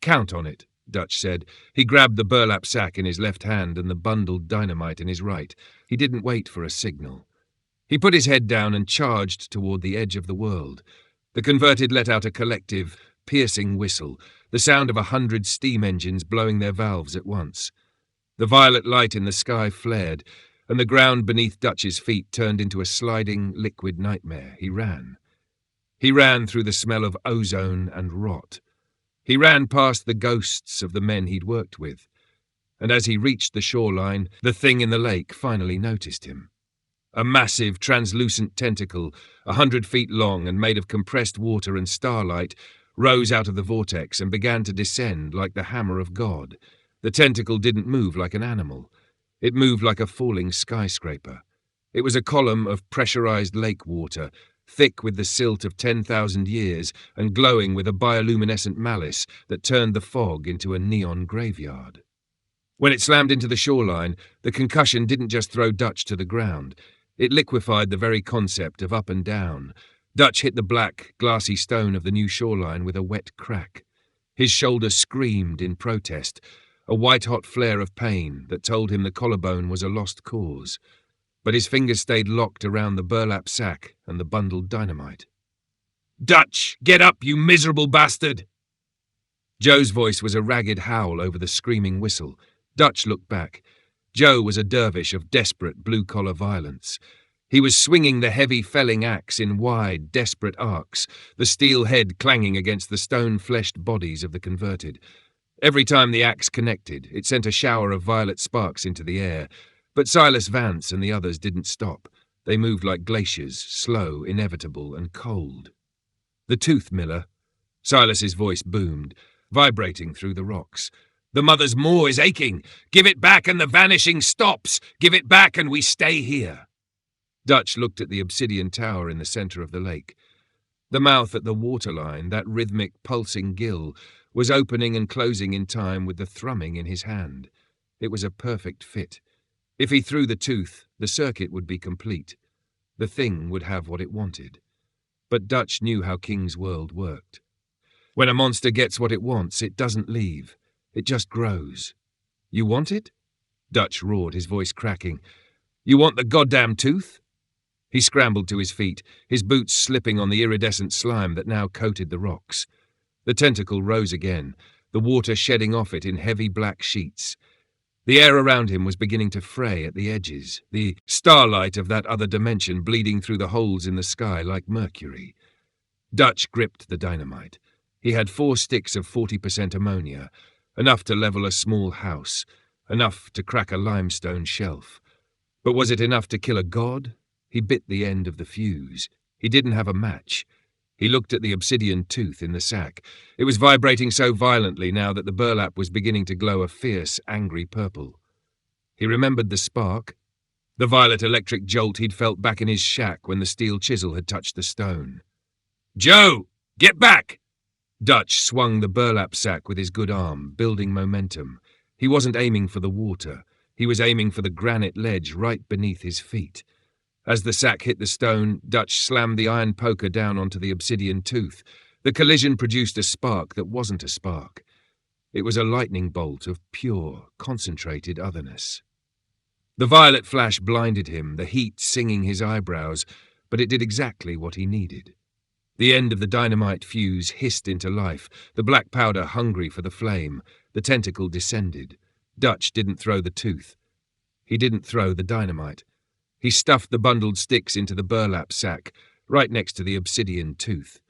"Count on it," Dutch said. He grabbed the burlap sack in his left hand and the bundled dynamite in his right. He didn't wait for a signal. He put his head down and charged toward the edge of the world. The converted let out a collective, piercing whistle, the sound of 100 steam engines blowing their valves at once. The violet light in the sky flared, and the ground beneath Dutch's feet turned into a sliding, liquid nightmare. He ran. He ran through the smell of ozone and rot. He ran past the ghosts of the men he'd worked with, and as he reached the shoreline, the thing in the lake finally noticed him. A massive, translucent tentacle, 100 feet long and made of compressed water and starlight, rose out of the vortex and began to descend like the hammer of God. The tentacle didn't move like an animal. It moved like a falling skyscraper. It was a column of pressurized lake water, thick with the silt of 10,000 years and glowing with a bioluminescent malice that turned the fog into a neon graveyard. When it slammed into the shoreline, the concussion didn't just throw Dutch to the ground. It liquefied the very concept of up and down. Dutch hit the black, glassy stone of the new shoreline with a wet crack. His shoulder screamed in protest, a white-hot flare of pain that told him the collarbone was a lost cause. But his fingers stayed locked around the burlap sack and the bundled dynamite. "Dutch, get up, you miserable bastard!" Joe's voice was a ragged howl over the screaming whistle. Dutch looked back. Joe was a dervish of desperate blue-collar violence. He was swinging the heavy felling axe in wide, desperate arcs, the steel head clanging against the stone-fleshed bodies of the converted. Every time the axe connected, it sent a shower of violet sparks into the air. But Silas Vance and the others didn't stop. They moved like glaciers, slow, inevitable, and cold. "The tooth, Miller." Silas's voice boomed, vibrating through the rocks. "The mother's maw is aching. Give it back and the vanishing stops. Give it back and we stay here." Dutch looked at the obsidian tower in the center of the lake. The mouth at the waterline, that rhythmic, pulsing gill, was opening and closing in time with the thrumming in his hand. It was a perfect fit. If he threw the tooth, the circuit would be complete. The thing would have what it wanted. But Dutch knew how King's world worked. When a monster gets what it wants, it doesn't leave. It just grows. "You want it?" Dutch roared, his voice cracking. "You want the goddamn tooth?" He scrambled to his feet, his boots slipping on the iridescent slime that now coated the rocks. The tentacle rose again, the water shedding off it in heavy black sheets. The air around him was beginning to fray at the edges, the starlight of that other dimension bleeding through the holes in the sky like mercury. Dutch gripped the dynamite. He had 4 sticks of 40% ammonia, enough to level a small house, enough to crack a limestone shelf. But was it enough to kill a god? He bit the end of the fuse. He didn't have a match. He looked at the obsidian tooth in the sack. It was vibrating so violently now that the burlap was beginning to glow a fierce, angry purple. He remembered the spark, the violet electric jolt he'd felt back in his shack when the steel chisel had touched the stone. "Joe, get back!" Dutch swung the burlap sack with his good arm, building momentum. He wasn't aiming for the water. He was aiming for the granite ledge right beneath his feet. As the sack hit the stone, Dutch slammed the iron poker down onto the obsidian tooth. The collision produced a spark that wasn't a spark. It was a lightning bolt of pure, concentrated otherness. The violet flash blinded him, the heat singing his eyebrows, but it did exactly what he needed. The end of the dynamite fuse hissed into life, the black powder hungry for the flame. The tentacle descended. Dutch didn't throw the tooth. He didn't throw the dynamite. He stuffed the bundled sticks into the burlap sack, right next to the obsidian tooth.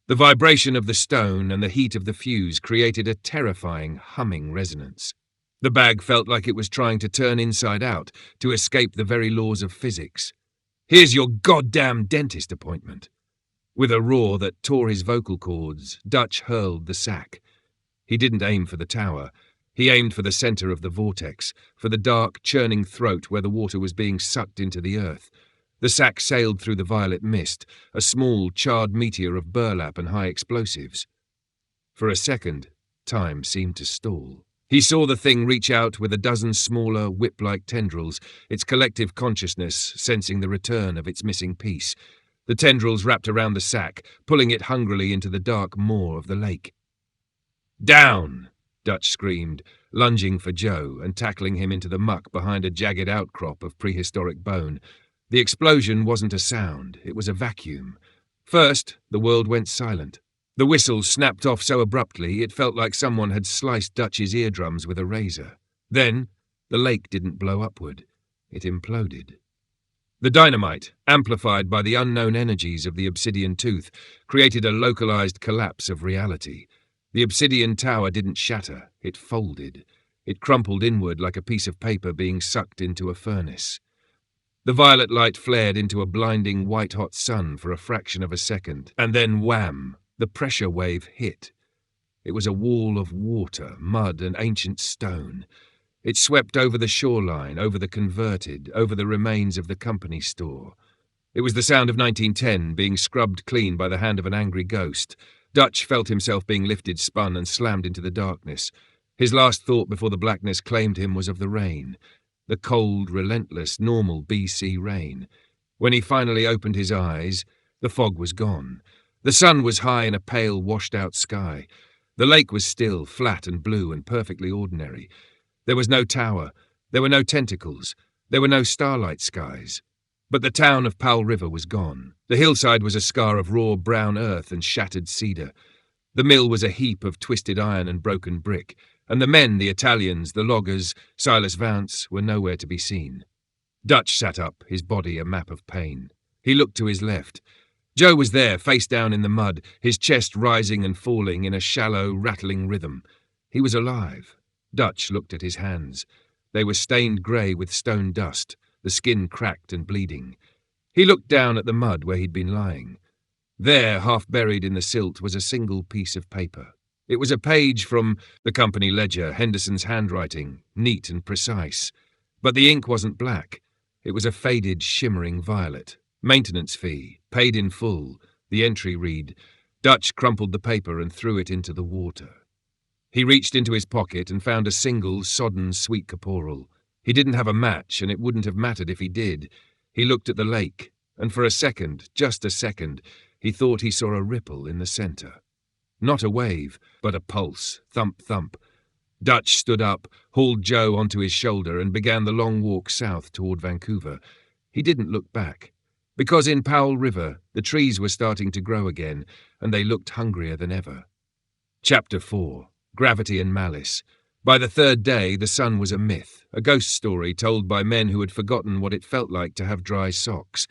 The vibration of the stone and the heat of the fuse created a terrifying, humming resonance. The bag felt like it was trying to turn inside out to escape the very laws of physics. "Here's your goddamn dentist appointment." With a roar that tore his vocal cords, Dutch hurled the sack. He didn't aim for the tower. He aimed for the center of the vortex, for the dark, churning throat where the water was being sucked into the earth. The sack sailed through the violet mist, a small, charred meteor of burlap and high explosives. For a second, time seemed to stall. He saw the thing reach out with a dozen smaller, whip-like tendrils, its collective consciousness sensing the return of its missing piece. The tendrils wrapped around the sack, pulling it hungrily into the dark maw of the lake. "Down!" Dutch screamed, lunging for Joe and tackling him into the muck behind a jagged outcrop of prehistoric bone. The explosion wasn't a sound, it was a vacuum. First, the world went silent. The whistle snapped off so abruptly it felt like someone had sliced Dutch's eardrums with a razor. Then, the lake didn't blow upward. It imploded. The dynamite, amplified by the unknown energies of the obsidian tooth, created a localized collapse of reality. The obsidian tower didn't shatter, it folded. It crumpled inward like a piece of paper being sucked into a furnace. The violet light flared into a blinding white-hot sun for a fraction of a second, and then wham! The pressure wave hit. It was a wall of water, mud, and ancient stone. It swept over the shoreline, over the converted, over the remains of the company store. It was the sound of 1910 being scrubbed clean by the hand of an angry ghost. Dutch felt himself being lifted, spun, and slammed into the darkness. His last thought before the blackness claimed him was of the rain. The cold, relentless, normal BC rain. When he finally opened his eyes, the fog was gone. The sun was high in a pale, washed-out sky. The lake was still, flat and blue and perfectly ordinary. There was no tower. There were no tentacles. There were no starlight skies. But the town of Powell River was gone. The hillside was a scar of raw brown earth and shattered cedar. The mill was a heap of twisted iron and broken brick, and the men, the Italians, the loggers, Silas Vance, were nowhere to be seen. Dutch sat up, his body a map of pain. He looked to his left. Joe was there, face down in the mud, his chest rising and falling in a shallow, rattling rhythm. He was alive. Dutch looked at his hands. They were stained grey with stone dust, the skin cracked and bleeding. He looked down at the mud where he'd been lying. There, half buried in the silt, was a single piece of paper. It was a page from the company ledger, Henderson's handwriting, neat and precise. But the ink wasn't black. It was a faded, shimmering violet. Maintenance fee, paid in full. The entry read. Dutch crumpled the paper and threw it into the water. He reached into his pocket and found a single, sodden, sweet caporal. He didn't have a match, and it wouldn't have mattered if he did. He looked at the lake, and for a second, just a second, he thought he saw a ripple in the centre. Not a wave, but a pulse, thump, thump. Dutch stood up, hauled Joe onto his shoulder, and began the long walk south toward Vancouver. He didn't look back. Because in Powell River, the trees were starting to grow again, and they looked hungrier than ever. Chapter 4. Gravity and Malice. By the third day, the sun was a myth, a ghost story told by men who had forgotten what it felt like to have dry socks.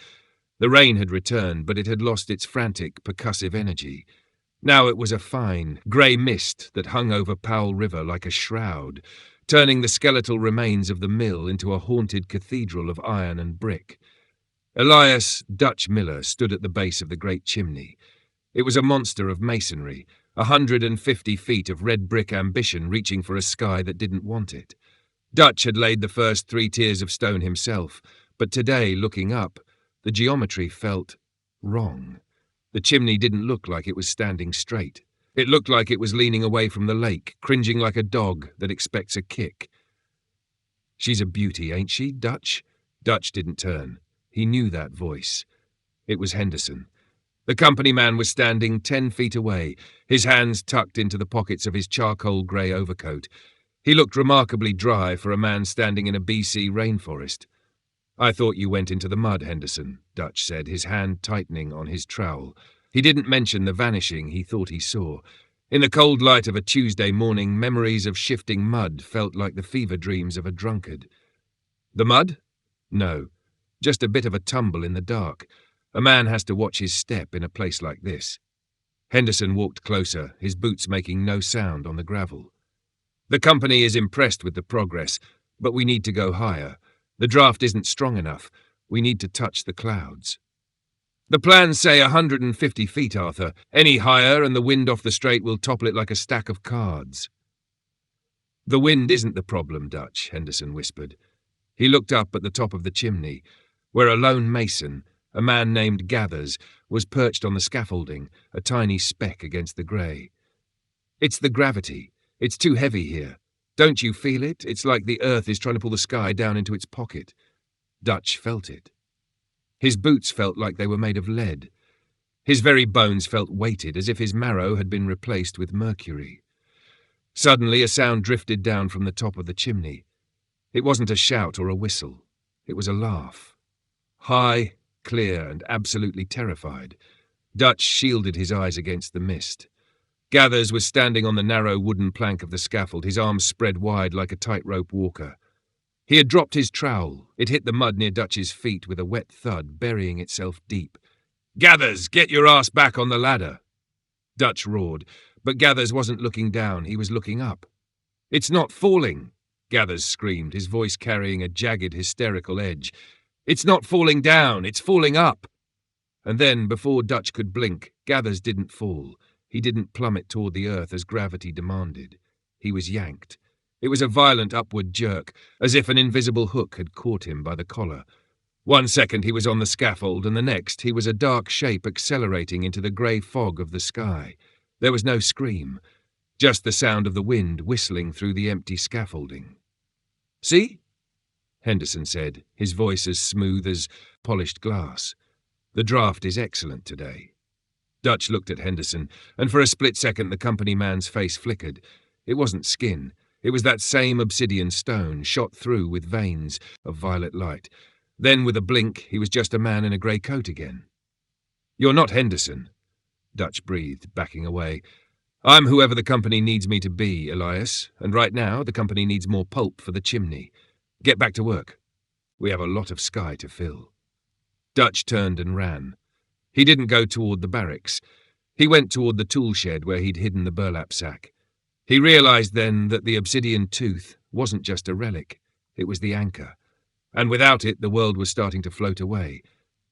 The rain had returned, but it had lost its frantic, percussive energy. Now it was a fine, grey mist that hung over Powell River like a shroud, turning the skeletal remains of the mill into a haunted cathedral of iron and brick. Elias, Dutch Miller, stood at the base of the great chimney. It was a monster of masonry, 150 feet of red brick ambition reaching for a sky that didn't want it. Dutch had laid the first 3 tiers of stone himself, but today, looking up, the geometry felt wrong. The chimney didn't look like it was standing straight. It looked like it was leaning away from the lake, cringing like a dog that expects a kick. "She's a beauty, ain't she, Dutch?" Dutch didn't turn. He knew that voice. It was Henderson. The company man was standing 10 feet away, his hands tucked into the pockets of his charcoal grey overcoat. He looked remarkably dry for a man standing in a BC rainforest. "I thought you went into the mud, Henderson," Dutch said, his hand tightening on his trowel. He didn't mention the vanishing he thought he saw. In the cold light of a Tuesday morning, memories of shifting mud felt like the fever dreams of a drunkard. The mud? No, just a bit of a tumble in the dark. A man has to watch his step in a place like this. Henderson walked closer, his boots making no sound on the gravel. The company is impressed with the progress, but we need to go higher. The draft isn't strong enough. We need to touch the clouds. The plans say 150 feet, Arthur. Any higher and the wind off the strait will topple it like a stack of cards. The wind isn't the problem, Dutch, Henderson whispered. He looked up at the top of the chimney, where a lone mason, a man named Gathers, was perched on the scaffolding, a tiny speck against the grey. It's the gravity. It's too heavy here. Don't you feel it? It's like the earth is trying to pull the sky down into its pocket. Dutch felt it. His boots felt like they were made of lead. His very bones felt weighted, as if his marrow had been replaced with mercury. Suddenly a sound drifted down from the top of the chimney. It wasn't a shout or a whistle. It was a laugh. High, clear, and absolutely terrified. Dutch shielded his eyes against the mist. Gathers was standing on the narrow wooden plank of the scaffold, his arms spread wide like a tightrope walker. He had dropped his trowel. It hit the mud near Dutch's feet with a wet thud, burying itself deep. "Gathers, get your ass back on the ladder!" Dutch roared, but Gathers wasn't looking down, he was looking up. "It's not falling!" Gathers screamed, his voice carrying a jagged, hysterical edge. "It's not falling down, it's falling up!" And then, before Dutch could blink, Gathers didn't fall. He didn't plummet toward the earth as gravity demanded. He was yanked. It was a violent upward jerk, as if an invisible hook had caught him by the collar. 1 second he was on the scaffold, and the next he was a dark shape accelerating into the grey fog of the sky. There was no scream, just the sound of the wind whistling through the empty scaffolding. "See?" Henderson said, his voice as smooth as polished glass. "The draft is excellent today." Dutch looked at Henderson, and for a split second the company man's face flickered. It wasn't skin. It was that same obsidian stone, shot through with veins of violet light. Then, with a blink, he was just a man in a grey coat again. "You're not Henderson," Dutch breathed, backing away. "I'm whoever the company needs me to be, Elias, and right now the company needs more pulp for the chimney. Get back to work. We have a lot of sky to fill." Dutch turned and ran. He didn't go toward the barracks. He went toward the tool shed where he'd hidden the burlap sack. He realized then that the obsidian tooth wasn't just a relic, it was the anchor. And without it, the world was starting to float away.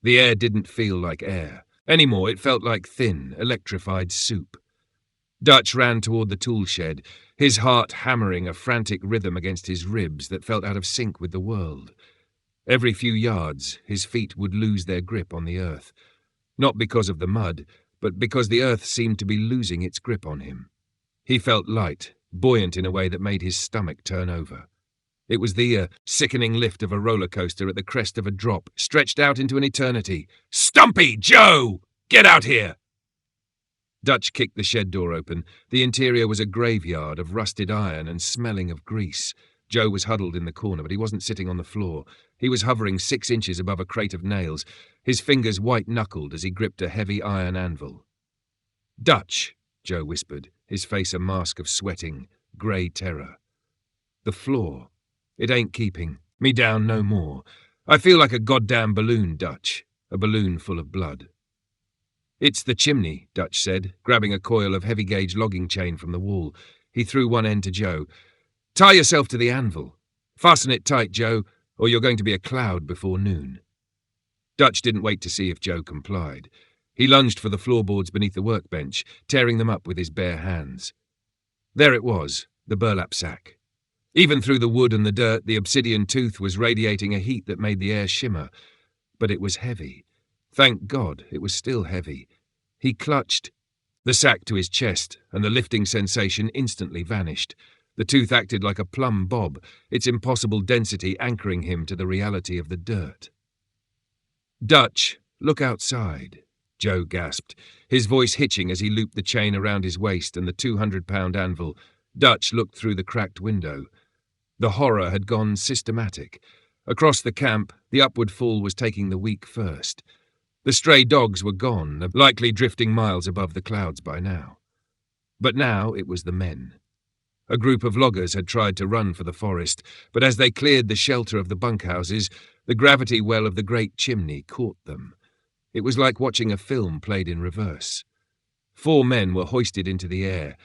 The air didn't feel like air. Anymore, it felt like thin, electrified soup. Dutch ran toward the tool shed, his heart hammering a frantic rhythm against his ribs that felt out of sync with the world. Every few yards, his feet would lose their grip on the earth. Not because of the mud, but because the earth seemed to be losing its grip on him. He felt light, buoyant in a way that made his stomach turn over. It was the sickening lift of a roller coaster at the crest of a drop, stretched out into an eternity. "Stumpy Joe! Get out here!" Dutch kicked the shed door open. The interior was a graveyard of rusted iron and smelling of grease. Joe was huddled in the corner, but he wasn't sitting on the floor. He was hovering 6 inches above a crate of nails, his fingers white-knuckled as he gripped a heavy iron anvil. "Dutch," Joe whispered, his face a mask of sweating, grey terror. "The floor. It ain't keeping me down no more. I feel like a goddamn balloon, Dutch, a balloon full of blood." "It's the chimney," Dutch said, grabbing a coil of heavy-gauge logging chain from the wall. He threw one end to Joe. "Tie yourself to the anvil. Fasten it tight, Joe, or you're going to be a cloud before noon." Dutch didn't wait to see if Joe complied. He lunged for the floorboards beneath the workbench, tearing them up with his bare hands. There it was, the burlap sack. Even through the wood and the dirt, the obsidian tooth was radiating a heat that made the air shimmer. But it was heavy. Thank God, it was still heavy. He clutched the sack to his chest, and the lifting sensation instantly vanished. The tooth acted like a plumb bob, its impossible density anchoring him to the reality of the dirt. "Dutch, look outside," Joe gasped, his voice hitching as he looped the chain around his waist and the 200-pound anvil. Dutch looked through the cracked window. The horror had gone systematic. Across the camp, the upward fall was taking the weak first. The stray dogs were gone, likely drifting miles above the clouds by now. But now it was the men. A group of loggers had tried to run for the forest, but as they cleared the shelter of the bunkhouses, the gravity well of the great chimney caught them. It was like watching a film played in reverse. 4 men were hoisted into the air,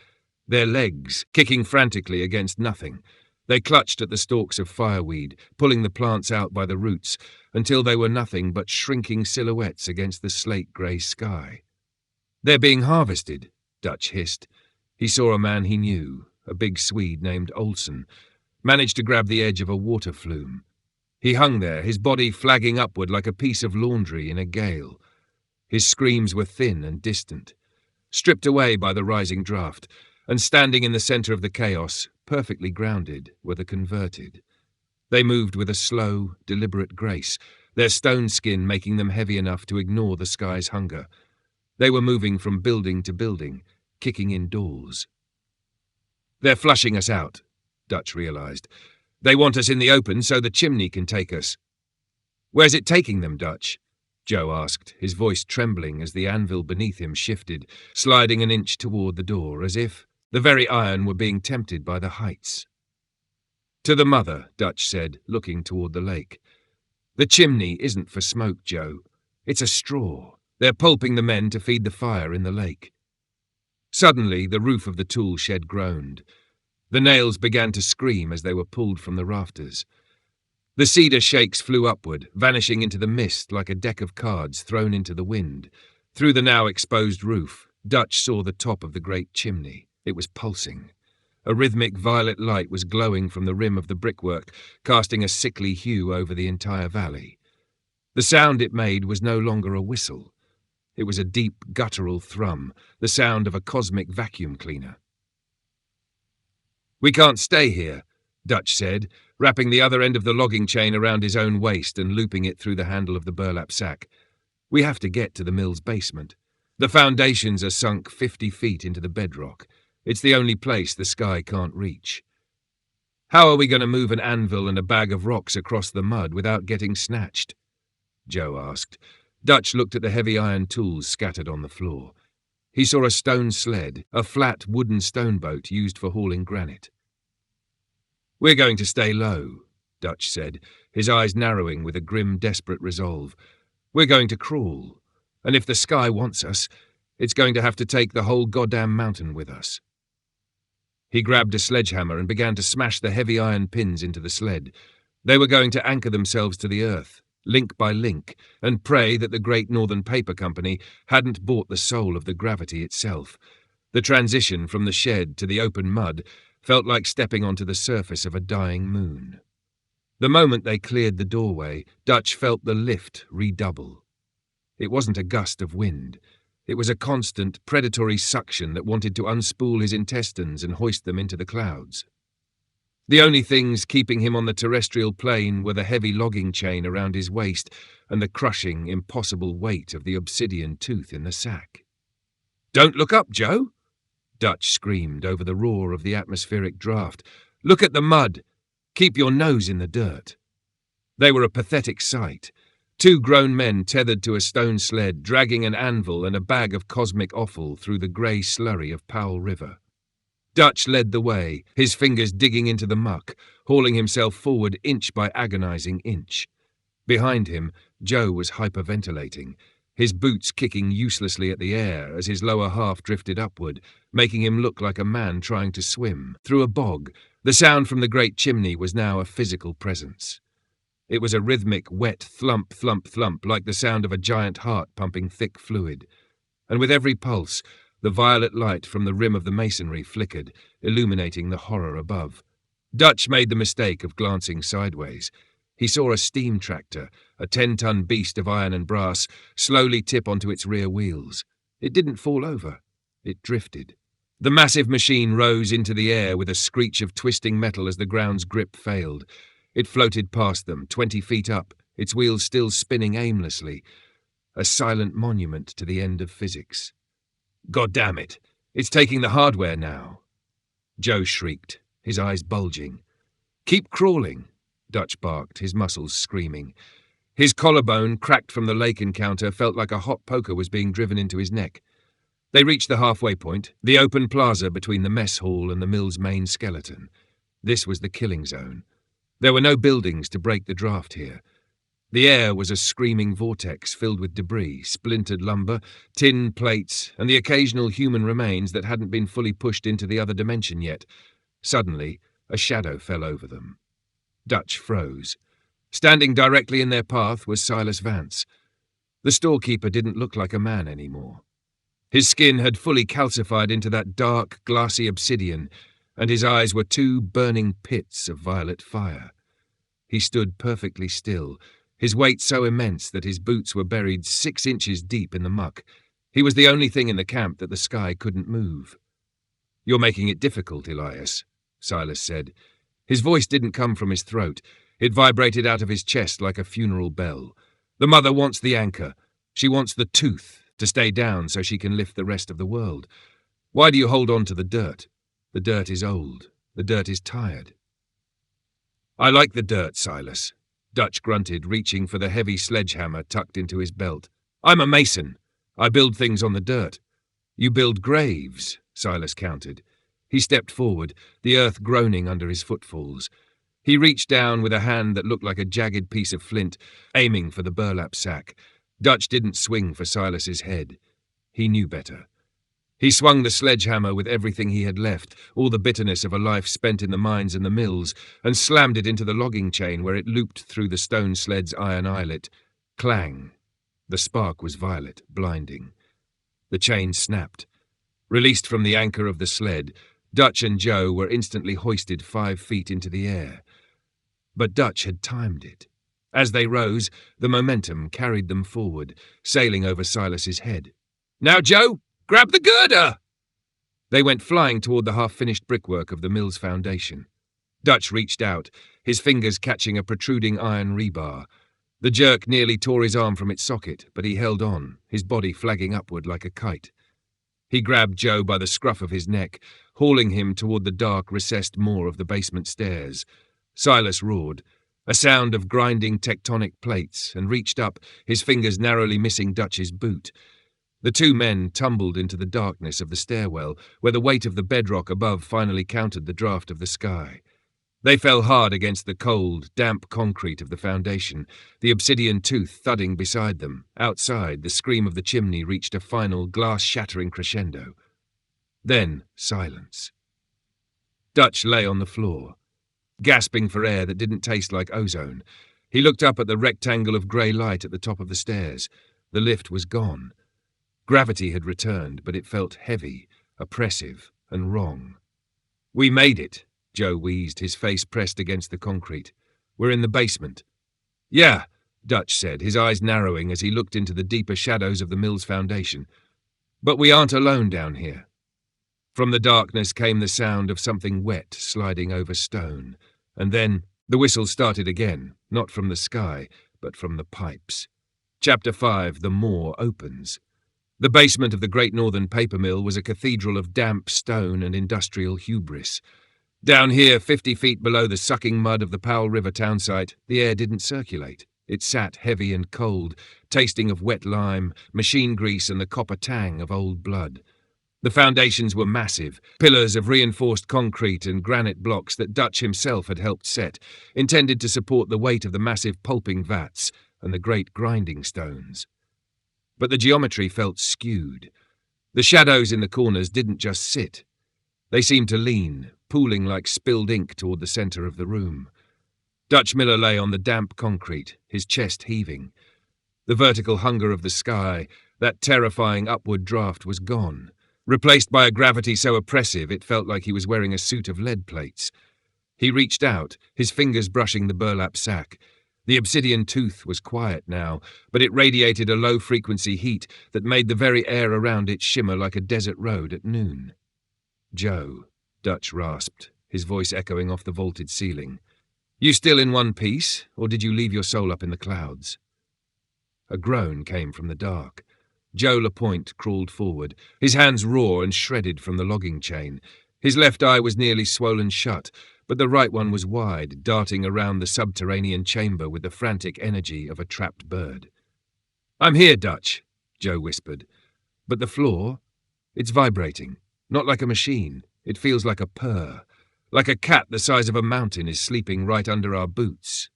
their legs kicking frantically against nothing. They clutched at the stalks of fireweed, pulling the plants out by the roots, until they were nothing but shrinking silhouettes against the slate-grey sky. "They're being harvested," Dutch hissed. He saw a man he knew, a big Swede named Olsen, managed to grab the edge of a water flume. He hung there, his body flagging upward like a piece of laundry in a gale. His screams were thin and distant, stripped away by the rising draught, and standing in the centre of the chaos, perfectly grounded, were the converted. They moved with a slow, deliberate grace, their stone skin making them heavy enough to ignore the sky's hunger. They were moving from building to building, kicking in doors. "They're flushing us out," Dutch realised. "They want us in the open so the chimney can take us." "Where's it taking them, Dutch?" Joe asked, his voice trembling as the anvil beneath him shifted, sliding an inch toward the door, as if the very iron were being tempted by the heights. "To the mother," Dutch said, looking toward the lake. "The chimney isn't for smoke, Joe. It's a straw. They're pulping the men to feed the fire in the lake." Suddenly, the roof of the tool shed groaned. The nails began to scream as they were pulled from the rafters. The cedar shakes flew upward, vanishing into the mist like a deck of cards thrown into the wind. Through the now exposed roof, Dutch saw the top of the great chimney. It was pulsing. A rhythmic violet light was glowing from the rim of the brickwork, casting a sickly hue over the entire valley. The sound it made was no longer a whistle. It was a deep, guttural thrum, the sound of a cosmic vacuum cleaner. "We can't stay here," Dutch said, wrapping the other end of the logging chain around his own waist and looping it through the handle of the burlap sack. "We have to get to the mill's basement. The foundations are sunk 50 feet into the bedrock. It's the only place the sky can't reach." "How are we going to move an anvil and a bag of rocks across the mud without getting snatched?" Joe asked. Dutch looked at the heavy iron tools scattered on the floor. He saw a stone sled, a flat wooden stone boat used for hauling granite. "We're going to stay low," Dutch said, his eyes narrowing with a grim, desperate resolve. "We're going to crawl, and if the sky wants us, it's going to have to take the whole goddamn mountain with us." He grabbed a sledgehammer and began to smash the heavy iron pins into the sled. They were going to anchor themselves to the earth, link by link, and pray that the Great Northern Paper Company hadn't bought the soul of the gravity itself. The transition from the shed to the open mud felt like stepping onto the surface of a dying moon. The moment they cleared the doorway, Dutch felt the lift redouble. It wasn't a gust of wind. It was a constant, predatory suction that wanted to unspool his intestines and hoist them into the clouds. The only things keeping him on the terrestrial plane were the heavy logging chain around his waist and the crushing, impossible weight of the obsidian tooth in the sack. "Don't look up, Joe!" Dutch screamed over the roar of the atmospheric draft. "Look at the mud! Keep your nose in the dirt." They were a pathetic sight. 2 grown men tethered to a stone sled, dragging an anvil and a bag of cosmic offal through the grey slurry of Powell River. Dutch led the way, his fingers digging into the muck, hauling himself forward inch by agonizing inch. Behind him, Joe was hyperventilating, his boots kicking uselessly at the air as his lower half drifted upward, making him look like a man trying to swim. Through a bog, the sound from the great chimney was now a physical presence. It was a rhythmic, wet thump, thump, thump, like the sound of a giant heart pumping thick fluid. And with every pulse, the violet light from the rim of the masonry flickered, illuminating the horror above. Dutch made the mistake of glancing sideways. He saw a steam tractor, a 10-ton beast of iron and brass, slowly tip onto its rear wheels. It didn't fall over. It drifted. The massive machine rose into the air with a screech of twisting metal as the ground's grip failed. It floated past them, 20 feet up, its wheels still spinning aimlessly, a silent monument to the end of physics. "God damn it! It's taking the hardware now!" Joe shrieked, his eyes bulging. "Keep crawling!" Dutch barked, his muscles screaming. His collarbone, cracked from the lake encounter, felt like a hot poker was being driven into his neck. They reached the halfway point, the open plaza between the mess hall and the mill's main skeleton. This was the killing zone. There were no buildings to break the draft here. The air was a screaming vortex filled with debris, splintered lumber, tin plates, and the occasional human remains that hadn't been fully pushed into the other dimension yet. Suddenly, a shadow fell over them. Dutch froze. Standing directly in their path was Silas Vance. The storekeeper didn't look like a man anymore. His skin had fully calcified into that dark, glassy obsidian, and his eyes were two burning pits of violet fire. He stood perfectly still, his weight so immense that his boots were buried 6 inches deep in the muck. He was the only thing in the camp that the sky couldn't move. "You're making it difficult, Elias," Silas said. His voice didn't come from his throat. It vibrated out of his chest like a funeral bell. "The mother wants the anchor. She wants the tooth to stay down so she can lift the rest of the world. Why do you hold on to the dirt? The dirt is old. The dirt is tired." "I like the dirt, Silas," Dutch grunted, reaching for the heavy sledgehammer tucked into his belt. "I'm a mason. I build things on the dirt." "You build graves," Silas countered. He stepped forward, the earth groaning under his footfalls. He reached down with a hand that looked like a jagged piece of flint, aiming for the burlap sack. Dutch didn't swing for Silas's head. He knew better. He swung the sledgehammer with everything he had left, all the bitterness of a life spent in the mines and the mills, and slammed it into the logging chain where it looped through the stone sled's iron eyelet. Clang. The spark was violet, blinding. The chain snapped. Released from the anchor of the sled, Dutch and Joe were instantly hoisted 5 feet into the air. But Dutch had timed it. As they rose, the momentum carried them forward, sailing over Silas's head. "Now, Joe, grab the girder!" They went flying toward the half-finished brickwork of the mill's foundation. Dutch reached out, his fingers catching a protruding iron rebar. The jerk nearly tore his arm from its socket, but he held on, his body flagging upward like a kite. He grabbed Joe by the scruff of his neck, hauling him toward the dark, recessed maw of the basement stairs. Silas roared, a sound of grinding tectonic plates, and reached up, his fingers narrowly missing Dutch's boot. The two men tumbled into the darkness of the stairwell, where the weight of the bedrock above finally countered the draft of the sky. They fell hard against the cold, damp concrete of the foundation, the obsidian tooth thudding beside them. Outside, the scream of the chimney reached a final, glass-shattering crescendo. Then, silence. Dutch lay on the floor, gasping for air that didn't taste like ozone. He looked up at the rectangle of grey light at the top of the stairs. The lift was gone. Gravity had returned, but it felt heavy, oppressive, and wrong. "We made it," Joe wheezed, his face pressed against the concrete. "We're in the basement." "Yeah," Dutch said, his eyes narrowing as he looked into the deeper shadows of the mill's foundation. "But we aren't alone down here." From the darkness came the sound of something wet sliding over stone, and then the whistle started again, not from the sky, but from the pipes. Chapter 5, The Moor opens. The basement of the Great Northern Paper Mill was a cathedral of damp stone and industrial hubris. Down here, 50 feet below the sucking mud of the Powell River townsite, the air didn't circulate. It sat heavy and cold, tasting of wet lime, machine grease, and the copper tang of old blood. The foundations were massive, pillars of reinforced concrete and granite blocks that Dutch himself had helped set, intended to support the weight of the massive pulping vats and the great grinding stones. But the geometry felt skewed. The shadows in the corners didn't just sit. They seemed to lean, pooling like spilled ink toward the center of the room. Dutch Miller lay on the damp concrete, his chest heaving. The vertical hunger of the sky, that terrifying upward draft, was gone, replaced by a gravity so oppressive it felt like he was wearing a suit of lead plates. He reached out, his fingers brushing the burlap sack. The obsidian tooth was quiet now, but it radiated a low-frequency heat that made the very air around it shimmer like a desert road at noon. "Joe," Dutch rasped, his voice echoing off the vaulted ceiling. "You still in one piece, or did you leave your soul up in the clouds?" A groan came from the dark. Joe Lapointe crawled forward, his hands raw and shredded from the logging chain. His left eye was nearly swollen shut, but the right one was wide, darting around the subterranean chamber with the frantic energy of a trapped bird. "I'm here, Dutch," Joe whispered. "But the floor?" It's vibrating, not like a machine. It feels like a purr, like a cat the size of a mountain is sleeping right under our boots.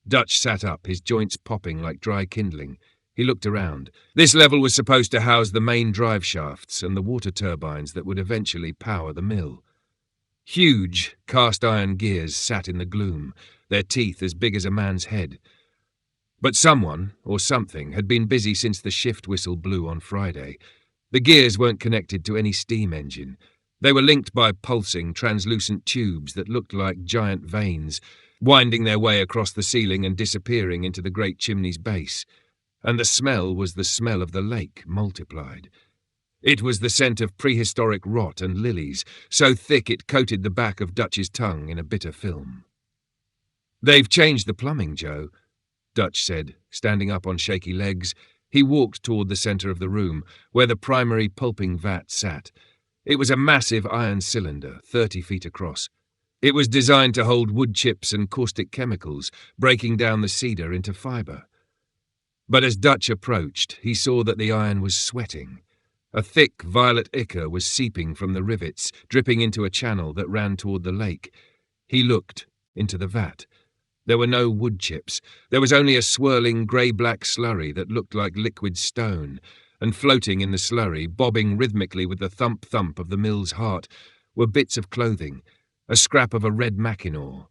Dutch sat up, his joints popping like dry kindling. He looked around. This level was supposed to house the main drive shafts and the water turbines that would eventually power the mill. Huge cast-iron gears sat in the gloom, their teeth as big as a man's head. But someone, or something, had been busy since the shift whistle blew on Friday. The gears weren't connected to any steam engine. They were linked by pulsing, translucent tubes that looked like giant veins, winding their way across the ceiling and disappearing into the great chimney's base. And the smell was the smell of the lake multiplied. It was the scent of prehistoric rot and lilies, so thick it coated the back of Dutch's tongue in a bitter film. "They've changed the plumbing, Joe," Dutch said, standing up on shaky legs. He walked toward the centre of the room, where the primary pulping vat sat. It was a massive iron cylinder, 30 feet across. It was designed to hold wood chips and caustic chemicals, breaking down the cedar into fibre. But as Dutch approached, he saw that the iron was sweating. A thick violet ichor was seeping from the rivets, dripping into a channel that ran toward the lake. He looked into the vat. There were no wood chips. There was only a swirling grey-black slurry that looked like liquid stone, and floating in the slurry, bobbing rhythmically with the thump-thump of the mill's heart, were bits of clothing, a scrap of a red mackinaw,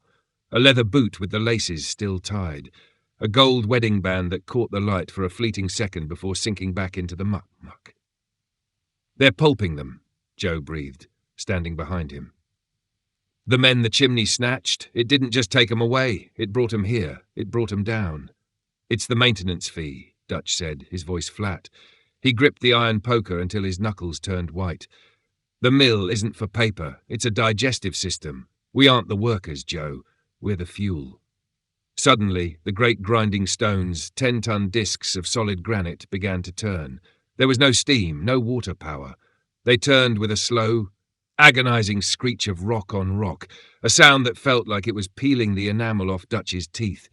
a leather boot with the laces still tied, a gold wedding band that caught the light for a fleeting second before sinking back into the muck. "They're pulping them," Joe breathed, standing behind him. "The men the chimney snatched, it didn't just take 'em away, it brought 'em here, it brought 'em down. It's the maintenance fee," Dutch said, his voice flat. He gripped the iron poker until his knuckles turned white. "The mill isn't for paper, it's a digestive system. We aren't the workers, Joe, we're the fuel." Suddenly, the great grinding stones, 10-ton discs of solid granite, began to turn. There was no steam, no water power. They turned with a slow, agonizing screech of rock on rock, a sound that felt like it was peeling the enamel off Dutch's teeth.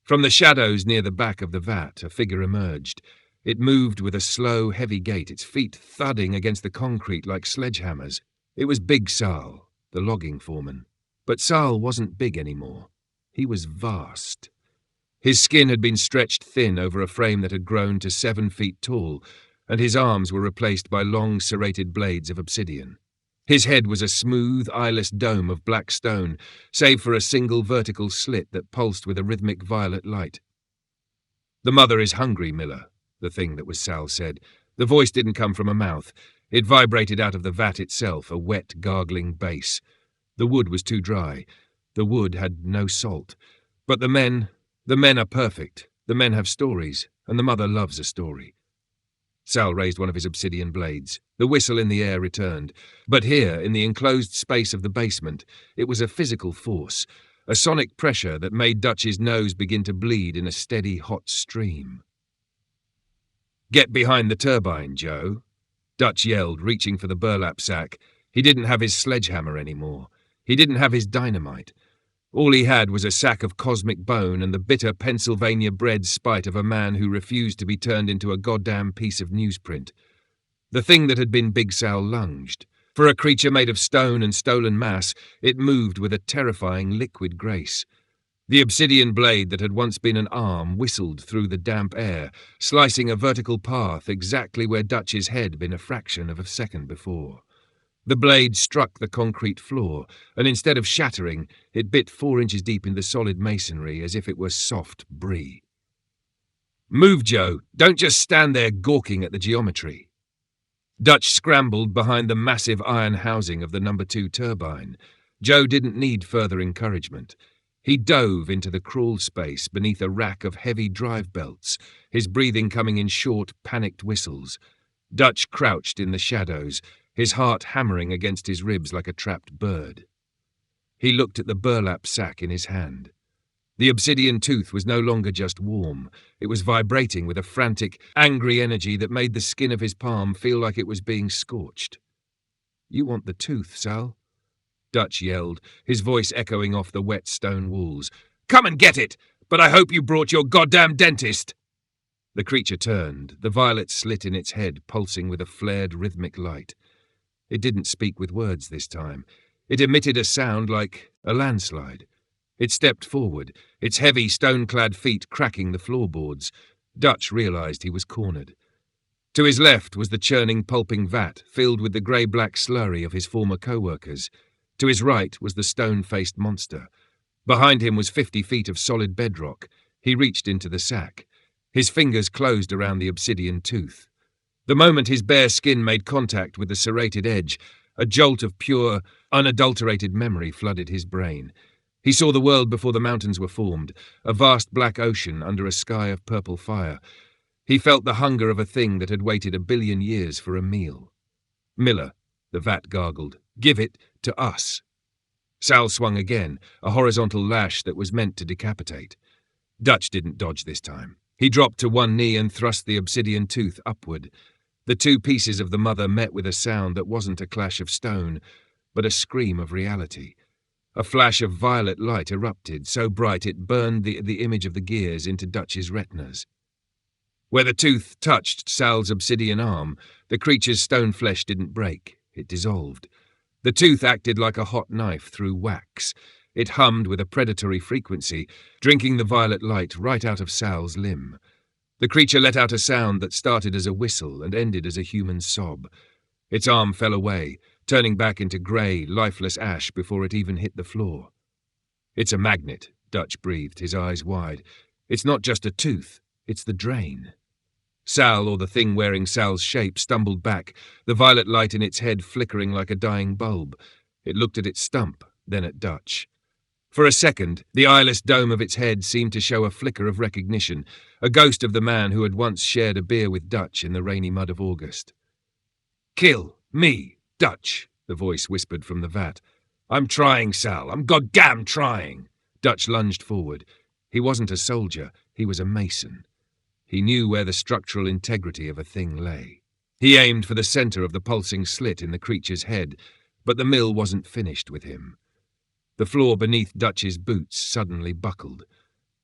From the shadows near the back of the vat, a figure emerged. It moved with a slow, heavy gait, its feet thudding against the concrete like sledgehammers. It was Big Sal, the logging foreman. But Sal wasn't big anymore. He was vast. His skin had been stretched thin over a frame that had grown to 7 feet tall, and his arms were replaced by long serrated blades of obsidian. His head was a smooth, eyeless dome of black stone, save for a single vertical slit that pulsed with a rhythmic violet light. "The mother is hungry, Miller," the thing that was Sal said. The voice didn't come from a mouth. It vibrated out of the vat itself, a wet, gargling bass. The wood was too dry. The wood had no salt. But the men are perfect. The men have stories, and the mother loves a story. Sal raised one of his obsidian blades. The whistle in the air returned. But here, in the enclosed space of the basement, it was a physical force, a sonic pressure that made Dutch's nose begin to bleed in a steady, hot stream. "Get behind the turbine, Joe," Dutch yelled, reaching for the burlap sack. He didn't have his sledgehammer anymore. He didn't have his dynamite. All he had was a sack of cosmic bone and the bitter Pennsylvania-bred spite of a man who refused to be turned into a goddamn piece of newsprint. The thing that had been Big Sal lunged. For a creature made of stone and stolen mass, it moved with a terrifying liquid grace. The obsidian blade that had once been an arm whistled through the damp air, slicing a vertical path exactly where Dutch's head had been a fraction of a second before. The blade struck the concrete floor, and instead of shattering, it bit 4 inches deep in the solid masonry as if it were soft brie. "Move, Joe! Don't just stand there gawking at the geometry." Dutch scrambled behind the massive iron housing of the No. 2 turbine. Joe didn't need further encouragement. He dove into the crawl space beneath a rack of heavy drive belts, his breathing coming in short, panicked whistles. Dutch crouched in the shadows, his heart hammering against his ribs like a trapped bird. He looked at the burlap sack in his hand. The obsidian tooth was no longer just warm. It was vibrating with a frantic, angry energy that made the skin of his palm feel like it was being scorched. "You want the tooth, Sal?" Dutch yelled, his voice echoing off the wet stone walls. "Come and get it! But I hope you brought your goddamn dentist!" The creature turned, the violet slit in its head pulsing with a flared rhythmic light. It didn't speak with words this time. It emitted a sound like a landslide. It stepped forward, its heavy stone-clad feet cracking the floorboards. Dutch realized he was cornered. To his left was the churning, pulping vat, filled with the grey-black slurry of his former co-workers. To his right was the stone-faced monster. Behind him was 50 feet of solid bedrock. He reached into the sack. His fingers closed around the obsidian tooth. The moment his bare skin made contact with the serrated edge, a jolt of pure, unadulterated memory flooded his brain. He saw the world before the mountains were formed, a vast black ocean under a sky of purple fire. He felt the hunger of a thing that had waited 1 billion years for a meal. "Miller," the vat gargled, "give it to us." Sal swung again, a horizontal lash that was meant to decapitate. Dutch didn't dodge this time. He dropped to one knee and thrust the obsidian tooth upward. The two pieces of the mother met with a sound that wasn't a clash of stone, but a scream of reality. A flash of violet light erupted, so bright it burned the image of the gears into Dutch's retinas. Where the tooth touched Sal's obsidian arm, the creature's stone flesh didn't break. It dissolved. The tooth acted like a hot knife through wax. It hummed with a predatory frequency, drinking the violet light right out of Sal's limb. The creature let out a sound that started as a whistle and ended as a human sob. Its arm fell away, turning back into grey, lifeless ash before it even hit the floor. "It's a magnet," Dutch breathed, his eyes wide. "It's not just a tooth, it's the drain." Sal, or the thing wearing Sal's shape, stumbled back, the violet light in its head flickering like a dying bulb. It looked at its stump, then at Dutch. For a second, the eyeless dome of its head seemed to show a flicker of recognition, a ghost of the man who had once shared a beer with Dutch in the rainy mud of August. "Kill me, Dutch," the voice whispered from the vat. "I'm trying, Sal. I'm goddamn trying." Dutch lunged forward. He wasn't a soldier. He was a mason. He knew where the structural integrity of a thing lay. He aimed for the center of the pulsing slit in the creature's head, but the mill wasn't finished with him. The floor beneath Dutch's boots suddenly buckled.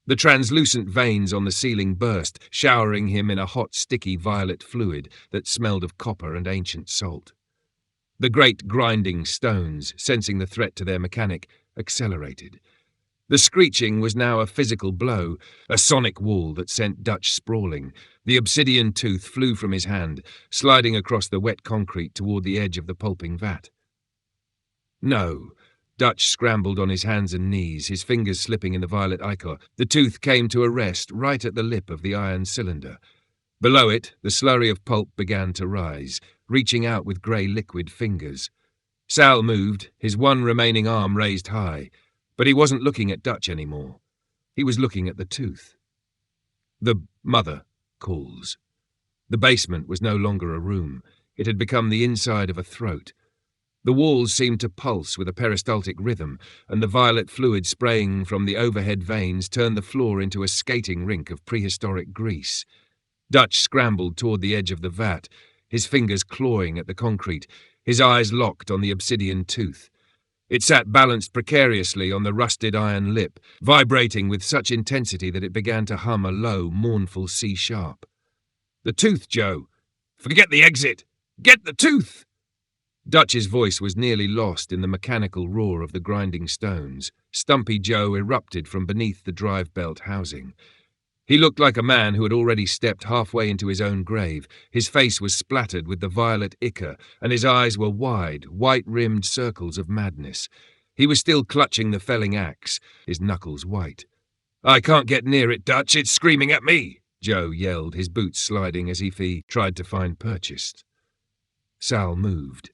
The translucent veins on the ceiling burst, showering him in a hot, sticky violet fluid that smelled of copper and ancient salt. The great grinding stones, sensing the threat to their mechanic, accelerated. The screeching was now a physical blow, a sonic wall that sent Dutch sprawling. The obsidian tooth flew from his hand, sliding across the wet concrete toward the edge of the pulping vat. No. Dutch scrambled on his hands and knees, his fingers slipping in the violet ichor. The tooth came to a rest right at the lip of the iron cylinder. Below it, the slurry of pulp began to rise, reaching out with grey liquid fingers. Sal moved, his one remaining arm raised high, but he wasn't looking at Dutch anymore. He was looking at the tooth. The mother calls. The basement was no longer a room. It had become the inside of a throat. The walls seemed to pulse with a peristaltic rhythm, and the violet fluid spraying from the overhead veins turned the floor into a skating rink of prehistoric grease. Dutch scrambled toward the edge of the vat, his fingers clawing at the concrete, his eyes locked on the obsidian tooth. It sat balanced precariously on the rusted iron lip, vibrating with such intensity that it began to hum a low, mournful C-sharp. "The tooth, Joe! Forget the exit! Get the tooth!" Dutch's voice was nearly lost in the mechanical roar of the grinding stones. Stumpy Joe erupted from beneath the drive belt housing. He looked like a man who had already stepped halfway into his own grave. His face was splattered with the violet ichor, and his eyes were wide, white-rimmed circles of madness. He was still clutching the felling axe, his knuckles white. "I can't get near it, Dutch. It's screaming at me," Joe yelled, his boots sliding as if he tried to find purchase. Sal moved.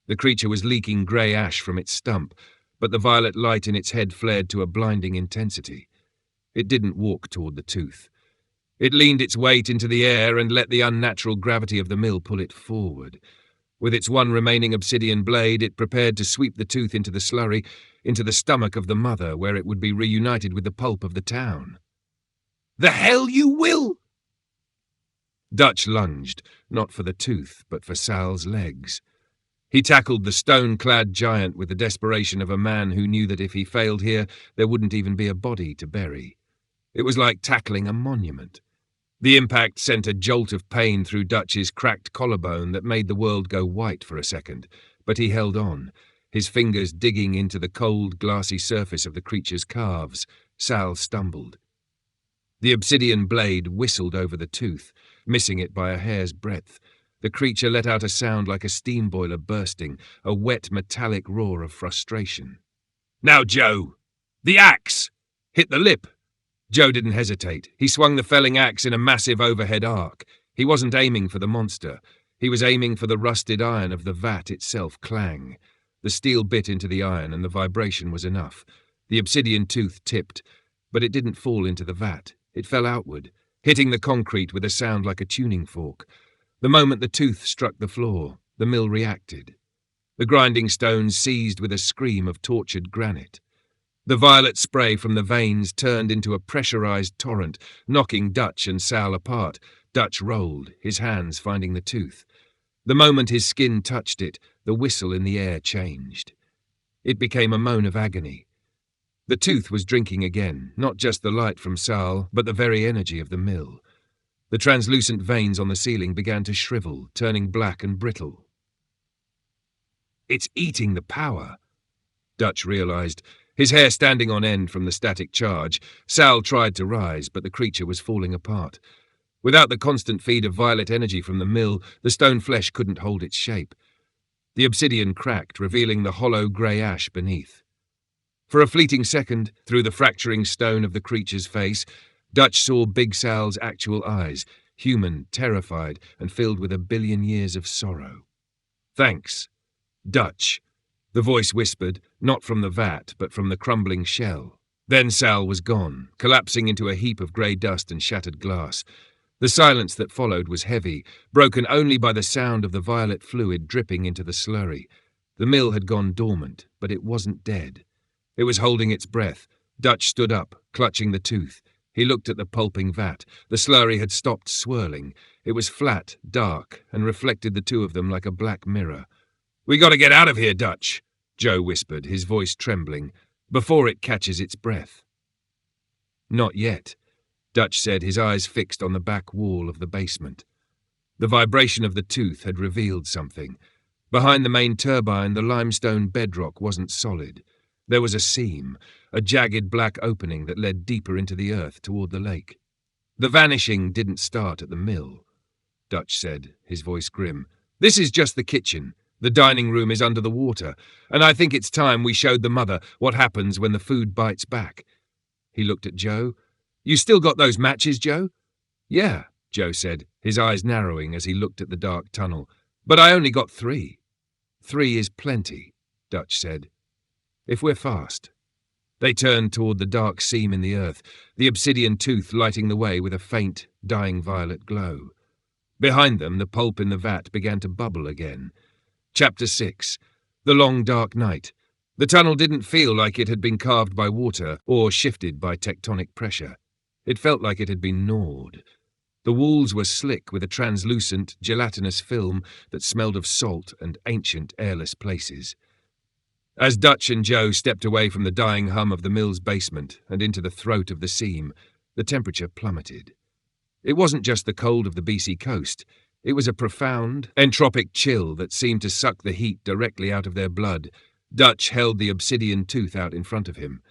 The creature was leaking grey ash from its stump, but the violet light in its head flared to a blinding intensity. It didn't walk toward the tooth. It leaned its weight into the air and let the unnatural gravity of the mill pull it forward. With its one remaining obsidian blade, it prepared to sweep the tooth into the slurry, into the stomach of the mother, where it would be reunited with the pulp of the town. "The hell you will!" Dutch lunged, not for the tooth, but for Sal's legs. He tackled the stone-clad giant with the desperation of a man who knew that if he failed here, there wouldn't even be a body to bury. It was like tackling a monument. The impact sent a jolt of pain through Dutch's cracked collarbone that made the world go white for a second, but he held on, his fingers digging into the cold, glassy surface of the creature's calves. Sal stumbled. The obsidian blade whistled over the tooth, missing it by a hair's breadth. The creature let out a sound like a steam boiler bursting, a wet metallic roar of frustration. "Now, Joe! The axe! Hit the lip!" Joe didn't hesitate. He swung the felling axe in a massive overhead arc. He wasn't aiming for the monster. He was aiming for the rusted iron of the vat itself. Clang. The steel bit into the iron, and the vibration was enough. The obsidian tooth tipped, but it didn't fall into the vat. It fell outward, hitting the concrete with a sound like a tuning fork. The moment the tooth struck the floor, the mill reacted. The grinding stones seized with a scream of tortured granite. The violet spray from the veins turned into a pressurized torrent, knocking Dutch and Sal apart. Dutch rolled, his hands finding the tooth. The moment his skin touched it, the whistle in the air changed. It became a moan of agony. The tooth was drinking again, not just the light from Sal, but the very energy of the mill. The translucent veins on the ceiling began to shrivel, turning black and brittle. "It's eating the power," Dutch realized, his hair standing on end from the static charge. Sal tried to rise, but the creature was falling apart. Without the constant feed of violet energy from the mill, the stone flesh couldn't hold its shape. The obsidian cracked, revealing the hollow grey ash beneath. For a fleeting second, through the fracturing stone of the creature's face, Dutch saw Big Sal's actual eyes, human, terrified, and filled with 1,000,000,000 years of sorrow. "Thanks, Dutch," the voice whispered, not from the vat, but from the crumbling shell. Then Sal was gone, collapsing into a heap of grey dust and shattered glass. The silence that followed was heavy, broken only by the sound of the violet fluid dripping into the slurry. The mill had gone dormant, but it wasn't dead. It was holding its breath. Dutch stood up, clutching the tooth. He looked at the pulping vat. The slurry had stopped swirling. It was flat, dark, and reflected the two of them like a black mirror. "We got to get out of here, Dutch," Joe whispered, his voice trembling, "before it catches its breath." "Not yet," Dutch said, his eyes fixed on the back wall of the basement. The vibration of the tooth had revealed something. Behind the main turbine, the limestone bedrock wasn't solid. There was a seam, a jagged black opening that led deeper into the earth toward the lake. "The vanishing didn't start at the mill," Dutch said, his voice grim. "This is just the kitchen. The dining room is under the water, and I think it's time we showed the mother what happens when the food bites back." He looked at Joe. "You still got those matches, Joe?" "Yeah," Joe said, his eyes narrowing as he looked at the dark tunnel. "But I only got 3. 3 is plenty," Dutch said. "If we're fast." They turned toward the dark seam in the earth, the obsidian tooth lighting the way with a faint, dying violet glow. Behind them, the pulp in the vat began to bubble again. Chapter 6. The Long Dark Night. The tunnel didn't feel like it had been carved by water or shifted by tectonic pressure. It felt like it had been gnawed. The walls were slick with a translucent, gelatinous film that smelled of salt and ancient, airless places. As Dutch and Joe stepped away from the dying hum of the mill's basement and into the throat of the seam, the temperature plummeted. It wasn't just the cold of the BC coast. It was a profound, entropic chill that seemed to suck the heat directly out of their blood. Dutch held the obsidian tooth out in front of him.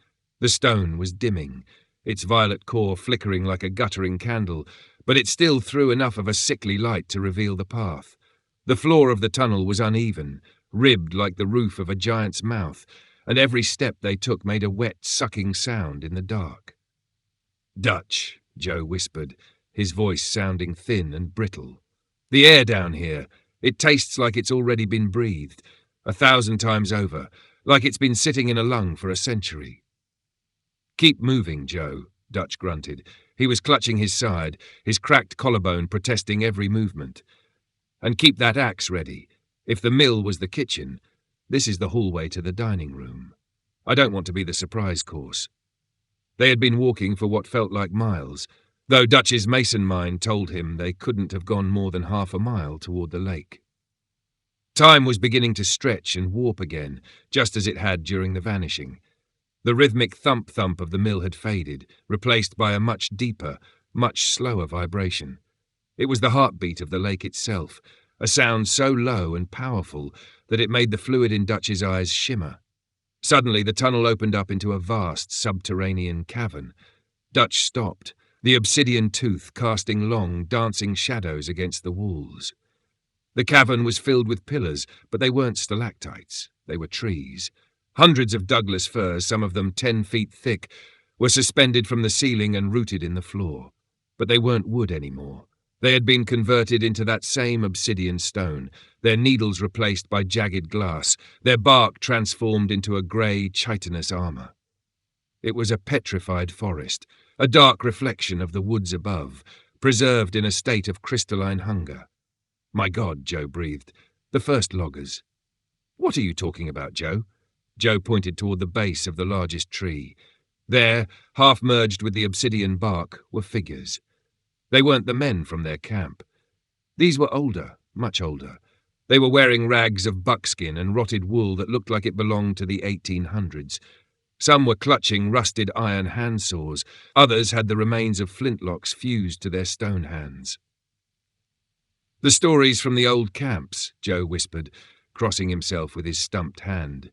The stone was dimming, its violet core flickering like a guttering candle, but it still threw enough of a sickly light to reveal the path. The floor of the tunnel was uneven, ribbed like the roof of a giant's mouth, and every step they took made a wet, sucking sound in the dark. "Dutch," Joe whispered, his voice sounding thin and brittle. "The air down here, it tastes like it's already been breathed, 1,000 times over, like it's been sitting in a lung for a century." "Keep moving, Joe," Dutch grunted. He was clutching his side, his cracked collarbone protesting every movement. "And keep that axe ready. If the mill was the kitchen, this is the hallway to the dining room. I don't want to be the surprise course." They had been walking for what felt like miles, though Dutch's mason mind told him they couldn't have gone more than half a mile toward the lake. Time was beginning to stretch and warp again, just as it had during the vanishing. The rhythmic thump-thump of the mill had faded, replaced by a much deeper, much slower vibration. It was the heartbeat of the lake itself, a sound so low and powerful that it made the fluid in Dutch's eyes shimmer. Suddenly, the tunnel opened up into a vast subterranean cavern. Dutch stopped, the obsidian tooth casting long, dancing shadows against the walls. The cavern was filled with pillars, but they weren't stalactites. They were trees. Hundreds of Douglas firs, some of them 10 feet thick, were suspended from the ceiling and rooted in the floor. But they weren't wood anymore. They had been converted into that same obsidian stone, their needles replaced by jagged glass, their bark transformed into a grey, chitinous armour. It was a petrified forest, a dark reflection of the woods above, preserved in a state of crystalline hunger. "My God," Joe breathed. "The first loggers." "What are you talking about, Joe?" Joe pointed toward the base of the largest tree. There, half merged with the obsidian bark, were figures. They weren't the men from their camp. These were older, much older. They were wearing rags of buckskin and rotted wool that looked like it belonged to the 1800s. Some were clutching rusted iron handsaws. Others had the remains of flintlocks fused to their stone hands. "The stories from the old camps," Joe whispered, crossing himself with his stumped hand.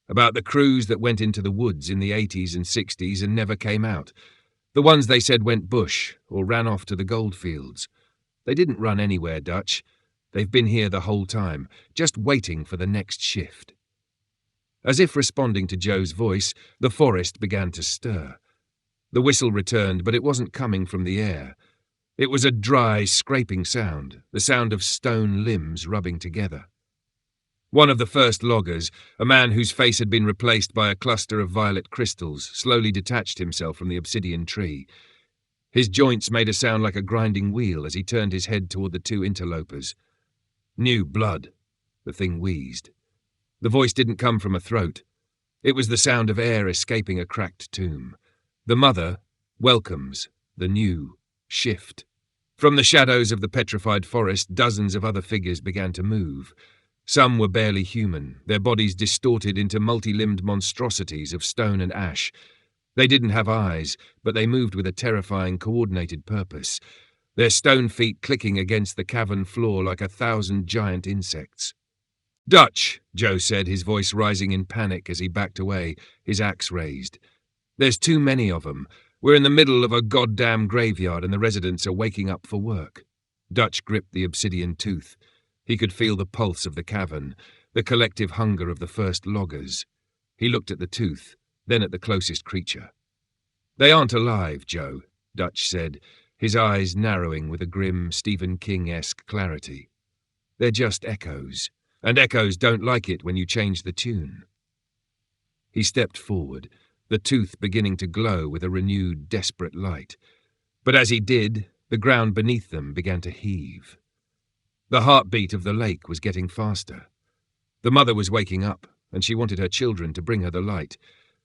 "About the crews that went into the woods in the 80s and 60s and never came out. The ones they said went bush or ran off to the goldfields. They didn't run anywhere, Dutch. They've been here the whole time, just waiting for the next shift." As if responding to Joe's voice, the forest began to stir. The whistle returned, but it wasn't coming from the air. It was a dry, scraping sound, the sound of stone limbs rubbing together. One of the first loggers, a man whose face had been replaced by a cluster of violet crystals, slowly detached himself from the obsidian tree. His joints made a sound like a grinding wheel as he turned his head toward the two interlopers. "New blood," the thing wheezed. The voice didn't come from a throat. It was the sound of air escaping a cracked tomb. The mother welcomes the new shift. From the shadows of the petrified forest, dozens of other figures began to move. Some were barely human, their bodies distorted into multi-limbed monstrosities of stone and ash. They didn't have eyes, but they moved with a terrifying, coordinated purpose, their stone feet clicking against the cavern floor like 1,000 giant insects. "Dutch," Joe said, his voice rising in panic as he backed away, his axe raised. "There's too many of them. We're in the middle of a goddamn graveyard and the residents are waking up for work." Dutch gripped the obsidian tooth. He could feel the pulse of the cavern, the collective hunger of the first loggers. He looked at the tooth, then at the closest creature. "They aren't alive, Joe," Dutch said, his eyes narrowing with a grim Stephen King-esque clarity. "They're just echoes, and echoes don't like it when you change the tune." He stepped forward, the tooth beginning to glow with a renewed, desperate light. But as he did, the ground beneath them began to heave. The heartbeat of the lake was getting faster. The mother was waking up, and she wanted her children to bring her the light.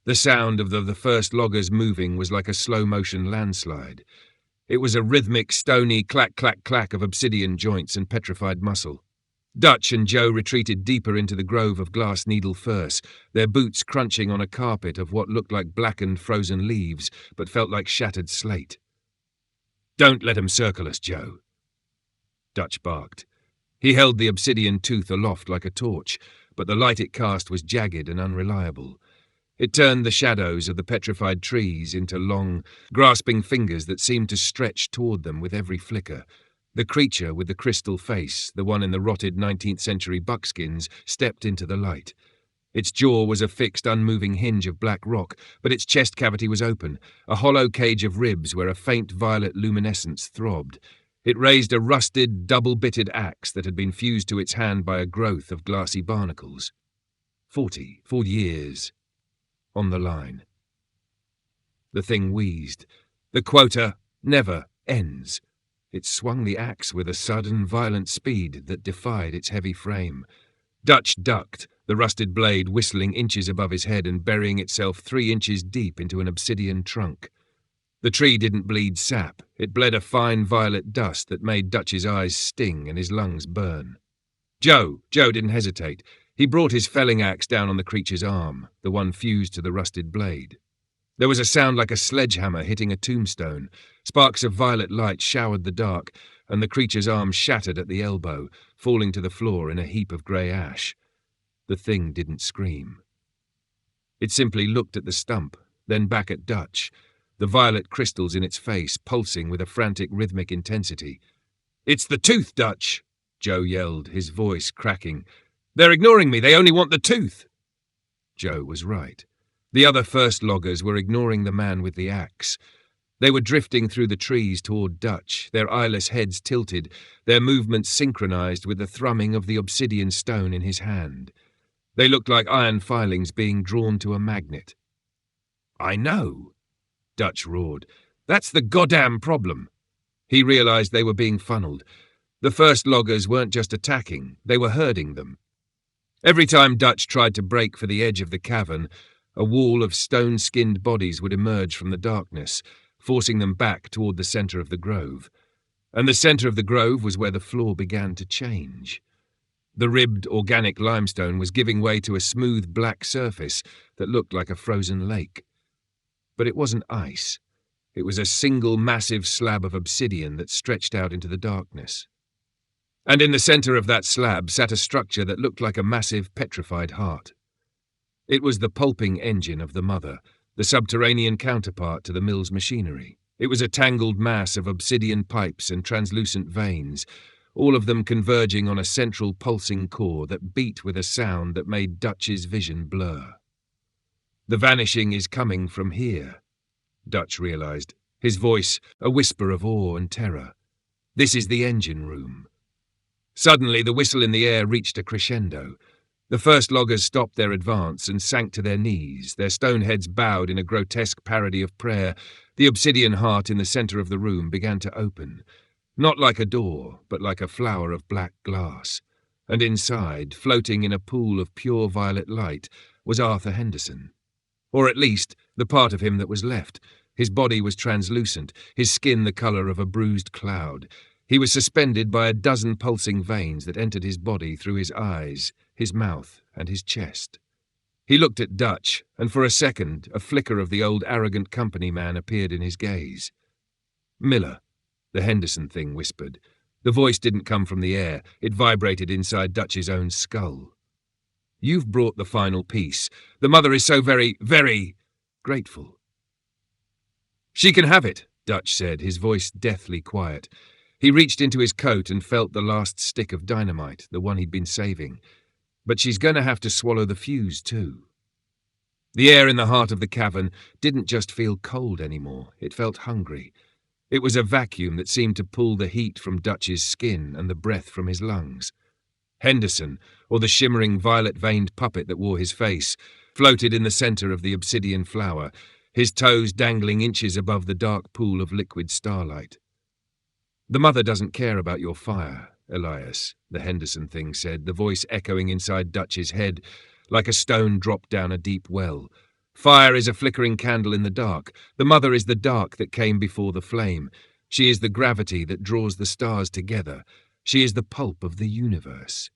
The sound of the first loggers moving was like a slow-motion landslide. It was a rhythmic, stony clack-clack-clack of obsidian joints and petrified muscle. Dutch and Joe retreated deeper into the grove of glass needle firs, their boots crunching on a carpet of what looked like blackened frozen leaves, but felt like shattered slate. "Don't let 'em circle us, Joe," Dutch barked. He held the obsidian tooth aloft like a torch, but the light it cast was jagged and unreliable. It turned the shadows of the petrified trees into long, grasping fingers that seemed to stretch toward them with every flicker. The creature with the crystal face, the one in the rotted 19th century buckskins, stepped into the light. Its jaw was a fixed, unmoving hinge of black rock, but its chest cavity was open, a hollow cage of ribs where a faint violet luminescence throbbed. It raised a rusted, double-bitted axe that had been fused to its hand by a growth of glassy barnacles. 40 years. On the line. The thing wheezed. "The quota never ends." It swung the axe with a sudden, violent speed that defied its heavy frame. Dutch ducked, the rusted blade whistling inches above his head and burying itself 3 inches deep into an obsidian trunk. The tree didn't bleed sap. It bled a fine violet dust that made Dutch's eyes sting and his lungs burn. Joe didn't hesitate. He brought his felling axe down on the creature's arm, the one fused to the rusted blade. There was a sound like a sledgehammer hitting a tombstone. Sparks of violet light showered the dark, and the creature's arm shattered at the elbow, falling to the floor in a heap of grey ash. The thing didn't scream. It simply looked at the stump, then back at Dutch, the violet crystals in its face pulsing with a frantic rhythmic intensity. "It's the tooth, Dutch!" Joe yelled, his voice cracking. "They're ignoring me, they only want the tooth!" Joe was right. The other first loggers were ignoring the man with the axe. They were drifting through the trees toward Dutch, their eyeless heads tilted, their movements synchronized with the thrumming of the obsidian stone in his hand. They looked like iron filings being drawn to a magnet. "I know," Dutch roared. "That's the goddamn problem." He realized they were being funneled. The first loggers weren't just attacking, they were herding them. Every time Dutch tried to break for the edge of the cavern, a wall of stone-skinned bodies would emerge from the darkness, forcing them back toward the center of the grove. And the center of the grove was where the floor began to change. The ribbed organic limestone was giving way to a smooth black surface that looked like a frozen lake. But it wasn't ice. It was a single massive slab of obsidian that stretched out into the darkness. And in the center of that slab sat a structure that looked like a massive petrified heart. It was the pulping engine of the mother, the subterranean counterpart to the mill's machinery. It was a tangled mass of obsidian pipes and translucent veins, all of them converging on a central pulsing core that beat with a sound that made Dutch's vision blur. "The vanishing is coming from here," Dutch realized, his voice a whisper of awe and terror. "This is the engine room." Suddenly, the whistle in the air reached a crescendo. The first loggers stopped their advance and sank to their knees, their stone heads bowed in a grotesque parody of prayer. The obsidian heart in the center of the room began to open, not like a door, but like a flower of black glass. And inside, floating in a pool of pure violet light, was Arthur Henderson. Or at least, the part of him that was left. His body was translucent, his skin the color of a bruised cloud. He was suspended by a dozen pulsing veins that entered his body through his eyes, his mouth, and his chest. He looked at Dutch, and for a second a flicker of the old arrogant company man appeared in his gaze. "Miller," the Henderson thing whispered. The voice didn't come from the air, it vibrated inside Dutch's own skull. "You've brought the final piece. The mother is so very, very grateful." "She can have it," Dutch said, his voice deathly quiet. He reached into his coat and felt the last stick of dynamite, the one he'd been saving. "But she's going to have to swallow the fuse, too." The air in the heart of the cavern didn't just feel cold anymore, it felt hungry. It was a vacuum that seemed to pull the heat from Dutch's skin and the breath from his lungs. Henderson, or the shimmering violet-veined puppet that wore his face, floated in the center of the obsidian flower, his toes dangling inches above the dark pool of liquid starlight. "The mother doesn't care about your fire, Elias," the Henderson thing said, the voice echoing inside Dutch's head like a stone dropped down a deep well. "Fire is a flickering candle in the dark. The mother is the dark that came before the flame. She is the gravity that draws the stars together. She is the pulp of the universe.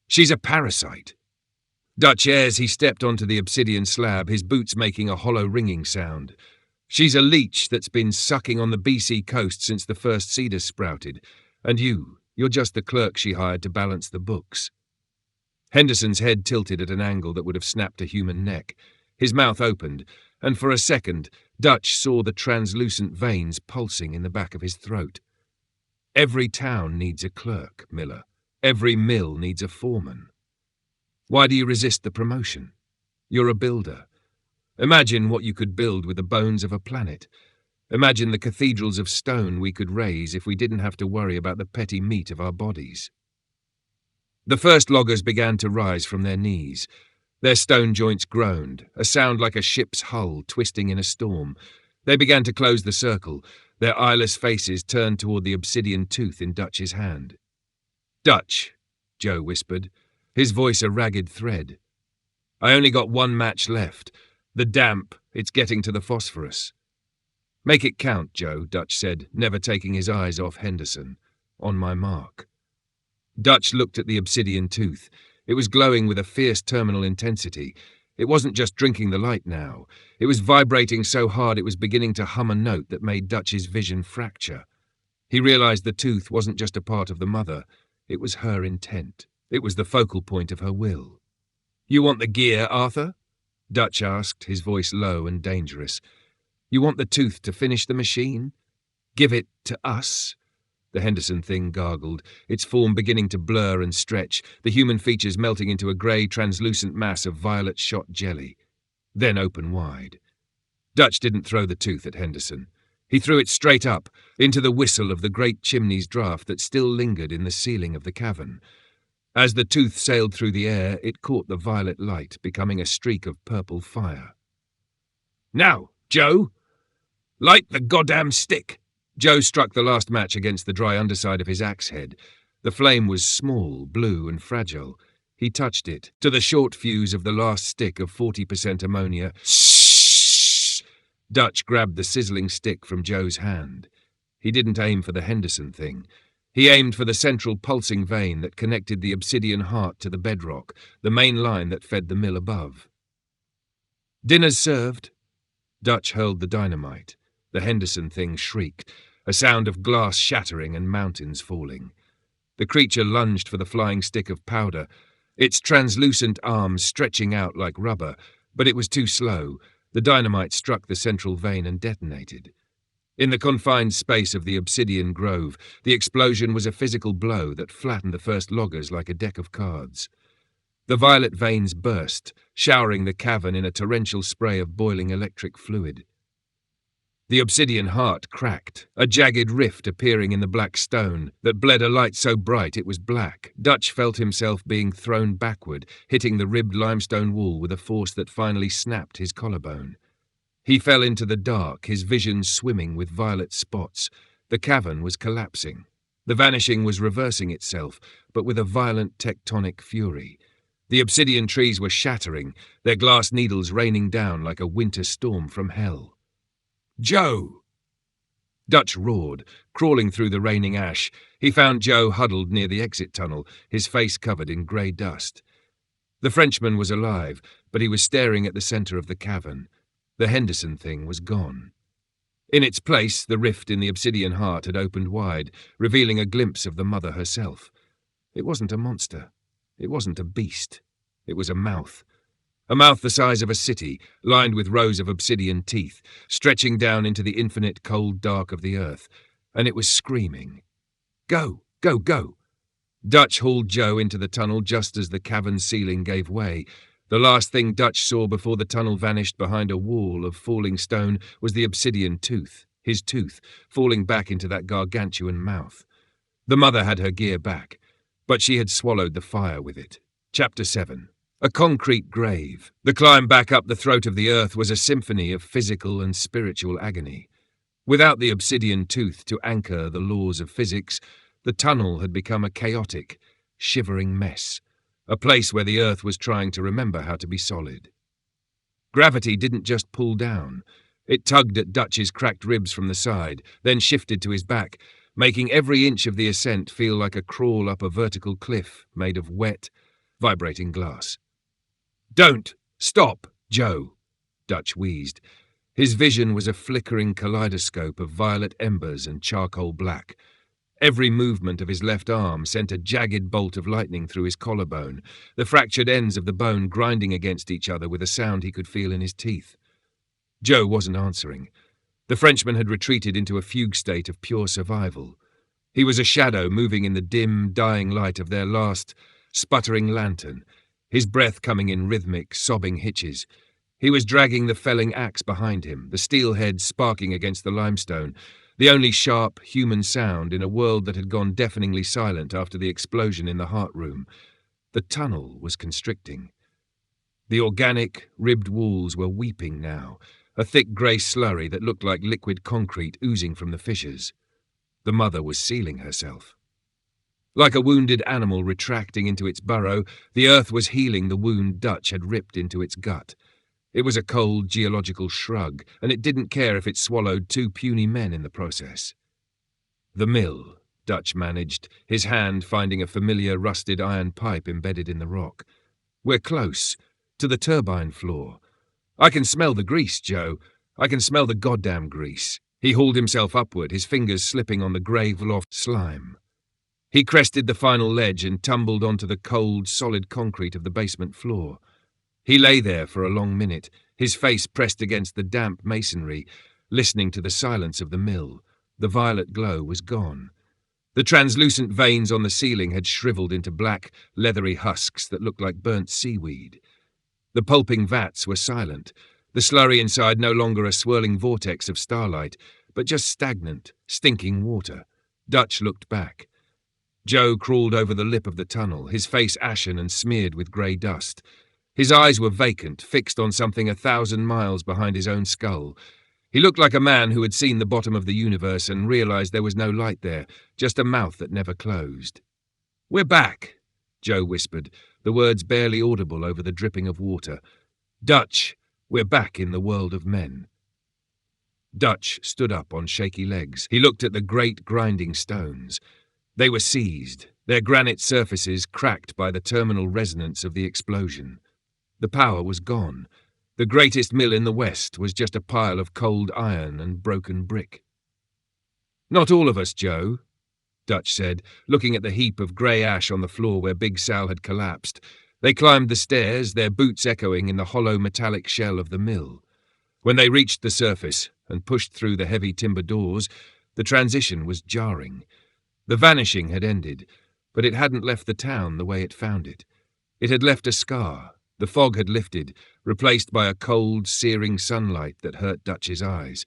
She's a parasite." Dutch as he stepped onto the obsidian slab, his boots making a hollow ringing sound. "She's a leech that's been sucking on the BC coast since the first cedars sprouted. And you're just the clerk she hired to balance the books." Henderson's head tilted at an angle that would have snapped a human neck. His mouth opened, and for a second, Dutch saw the translucent veins pulsing in the back of his throat. "Every town needs a clerk, Miller. Every mill needs a foreman. Why do you resist the promotion? You're a builder. Imagine what you could build with the bones of a planet. Imagine the cathedrals of stone we could raise if we didn't have to worry about the petty meat of our bodies." The first loggers began to rise from their knees. Their stone joints groaned, a sound like a ship's hull twisting in a storm. They began to close the circle, their eyeless faces turned toward the obsidian tooth in Dutch's hand. "Dutch," Joe whispered, his voice a ragged thread. "I only got one match left. The damp, it's getting to the phosphorus." "Make it count, Joe," Dutch said, never taking his eyes off Henderson. "On my mark." Dutch looked at the obsidian tooth. It was glowing with a fierce terminal intensity. It wasn't just drinking the light now. It was vibrating so hard it was beginning to hum a note that made Dutch's vision fracture. He realized the tooth wasn't just a part of the mother. It was her intent. It was the focal point of her will. "You want the gear, Arthur?" Dutch asked, his voice low and dangerous. "You want the tooth to finish the machine? Give it to us?" The Henderson thing gargled, its form beginning to blur and stretch, the human features melting into a grey, translucent mass of violet-shot jelly. Then open wide. Dutch didn't throw the tooth at Henderson. He threw it straight up, into the whistle of the great chimney's draught that still lingered in the ceiling of the cavern. As the tooth sailed through the air, it caught the violet light, becoming a streak of purple fire. "Now, Joe! Light the goddamn stick!" Joe struck the last match against the dry underside of his axe head. The flame was small, blue, and fragile. He touched it, to the short fuse of the last stick of 40% ammonia. "Shh!" Dutch grabbed the sizzling stick from Joe's hand. He didn't aim for the Henderson thing. He aimed for the central pulsing vein that connected the obsidian heart to the bedrock, the main line that fed the mill above. "Dinner's served." Dutch hurled the dynamite. The Henderson thing shrieked, a sound of glass shattering and mountains falling. The creature lunged for the flying stick of powder, its translucent arms stretching out like rubber, but it was too slow. The dynamite struck the central vein and detonated. In the confined space of the obsidian grove, the explosion was a physical blow that flattened the first loggers like a deck of cards. The violet veins burst, showering the cavern in a torrential spray of boiling electric fluid. The obsidian heart cracked, a jagged rift appearing in the black stone that bled a light so bright it was black. Dutch felt himself being thrown backward, hitting the ribbed limestone wall with a force that finally snapped his collarbone. He fell into the dark, his vision swimming with violet spots. The cavern was collapsing. The vanishing was reversing itself, but with a violent tectonic fury. The obsidian trees were shattering, their glass needles raining down like a winter storm from hell. "Joe!" Dutch roared, crawling through the raining ash. He found Joe huddled near the exit tunnel, his face covered in grey dust. The Frenchman was alive, but he was staring at the centre of the cavern. The Henderson thing was gone. In its place, the rift in the obsidian heart had opened wide, revealing a glimpse of the mother herself. It wasn't a monster. It wasn't a beast. It was a mouth. A mouth the size of a city, lined with rows of obsidian teeth, stretching down into the infinite cold dark of the earth. And it was screaming. "Go! Go! Go!" Dutch hauled Joe into the tunnel just as the cavern ceiling gave way. The last thing Dutch saw before the tunnel vanished behind a wall of falling stone was the obsidian tooth, his tooth, falling back into that gargantuan mouth. The mother had her gear back, but she had swallowed the fire with it. Chapter 7. A concrete grave. The climb back up the throat of the earth was a symphony of physical and spiritual agony. Without the obsidian tooth to anchor the laws of physics, the tunnel had become a chaotic, shivering mess, a place where the earth was trying to remember how to be solid. Gravity didn't just pull down. It tugged at Dutch's cracked ribs from the side, then shifted to his back, making every inch of the ascent feel like a crawl up a vertical cliff made of wet, vibrating glass. "Don't! Stop, Joe!" Dutch wheezed. His vision was a flickering kaleidoscope of violet embers and charcoal black. Every movement of his left arm sent a jagged bolt of lightning through his collarbone, the fractured ends of the bone grinding against each other with a sound he could feel in his teeth. Joe wasn't answering. The Frenchman had retreated into a fugue state of pure survival. He was a shadow moving in the dim, dying light of their last, sputtering lantern, his breath coming in rhythmic, sobbing hitches. He was dragging the felling axe behind him, the steel head sparking against the limestone, the only sharp, human sound in a world that had gone deafeningly silent after the explosion in the heart room. The tunnel was constricting. The organic, ribbed walls were weeping now, a thick grey slurry that looked like liquid concrete oozing from the fissures. The mother was sealing herself. Like a wounded animal retracting into its burrow, the earth was healing the wound Dutch had ripped into its gut. It was a cold geological shrug, and it didn't care if it swallowed 2 puny men in the process. "The mill," Dutch managed, his hand finding a familiar rusted iron pipe embedded in the rock. "We're close. to the turbine floor. "I can smell the grease, Joe. I can smell the goddamn grease." He hauled himself upward, his fingers slipping on the grave-loft slime. He crested the final ledge and tumbled onto the cold, solid concrete of the basement floor. He lay there for a long minute, his face pressed against the damp masonry, listening to the silence of the mill. The violet glow was gone. The translucent veins on the ceiling had shriveled into black, leathery husks that looked like burnt seaweed. The pulping vats were silent, the slurry inside no longer a swirling vortex of starlight, but just stagnant, stinking water. Dutch looked back. Joe crawled over the lip of the tunnel, his face ashen and smeared with grey dust. His eyes were vacant, fixed on something 1,000 miles behind his own skull. He looked like a man who had seen the bottom of the universe and realized there was no light there, just a mouth that never closed. "We're back," Joe whispered, the words barely audible over the dripping of water. "Dutch, we're back in the world of men." Dutch stood up on shaky legs. He looked at the great grinding stones. They were seized, their granite surfaces cracked by the terminal resonance of the explosion. The power was gone. The greatest mill in the West was just a pile of cold iron and broken brick. "Not all of us, Joe," Dutch said, looking at the heap of grey ash on the floor where Big Sal had collapsed. They climbed the stairs, their boots echoing in the hollow metallic shell of the mill. When they reached the surface and pushed through the heavy timber doors, the transition was jarring. The vanishing had ended, but it hadn't left the town the way it found it. It had left a scar. The fog had lifted, replaced by a cold, searing sunlight that hurt Dutch's eyes.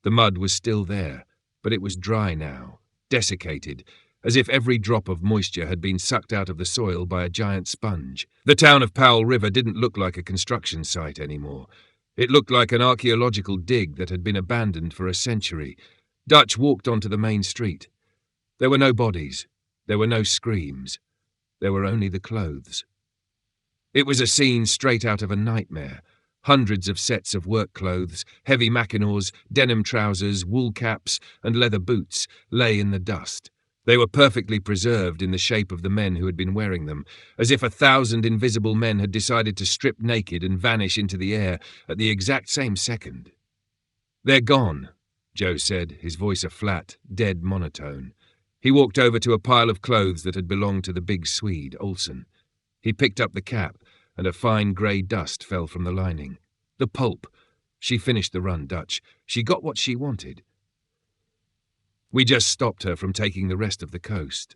The mud was still there, but it was dry now, desiccated, as if every drop of moisture had been sucked out of the soil by a giant sponge. The town of Powell River didn't look like a construction site anymore. It looked like an archaeological dig that had been abandoned for a century. Dutch walked onto the main street. There were no bodies. There were no screams. There were only the clothes. It was a scene straight out of a nightmare. Hundreds of sets of work clothes, heavy mackinaws, denim trousers, wool caps, and leather boots lay in the dust. They were perfectly preserved in the shape of the men who had been wearing them, as if 1,000 invisible men had decided to strip naked and vanish into the air at the exact same second. "They're gone," Joe said, his voice a flat, dead monotone. He walked over to a pile of clothes that had belonged to the big Swede, Olsen. He picked up the cap, and a fine grey dust fell from the lining. The Pulp. She finished the run, Dutch. She got what she wanted. We just stopped her from taking the rest of the coast.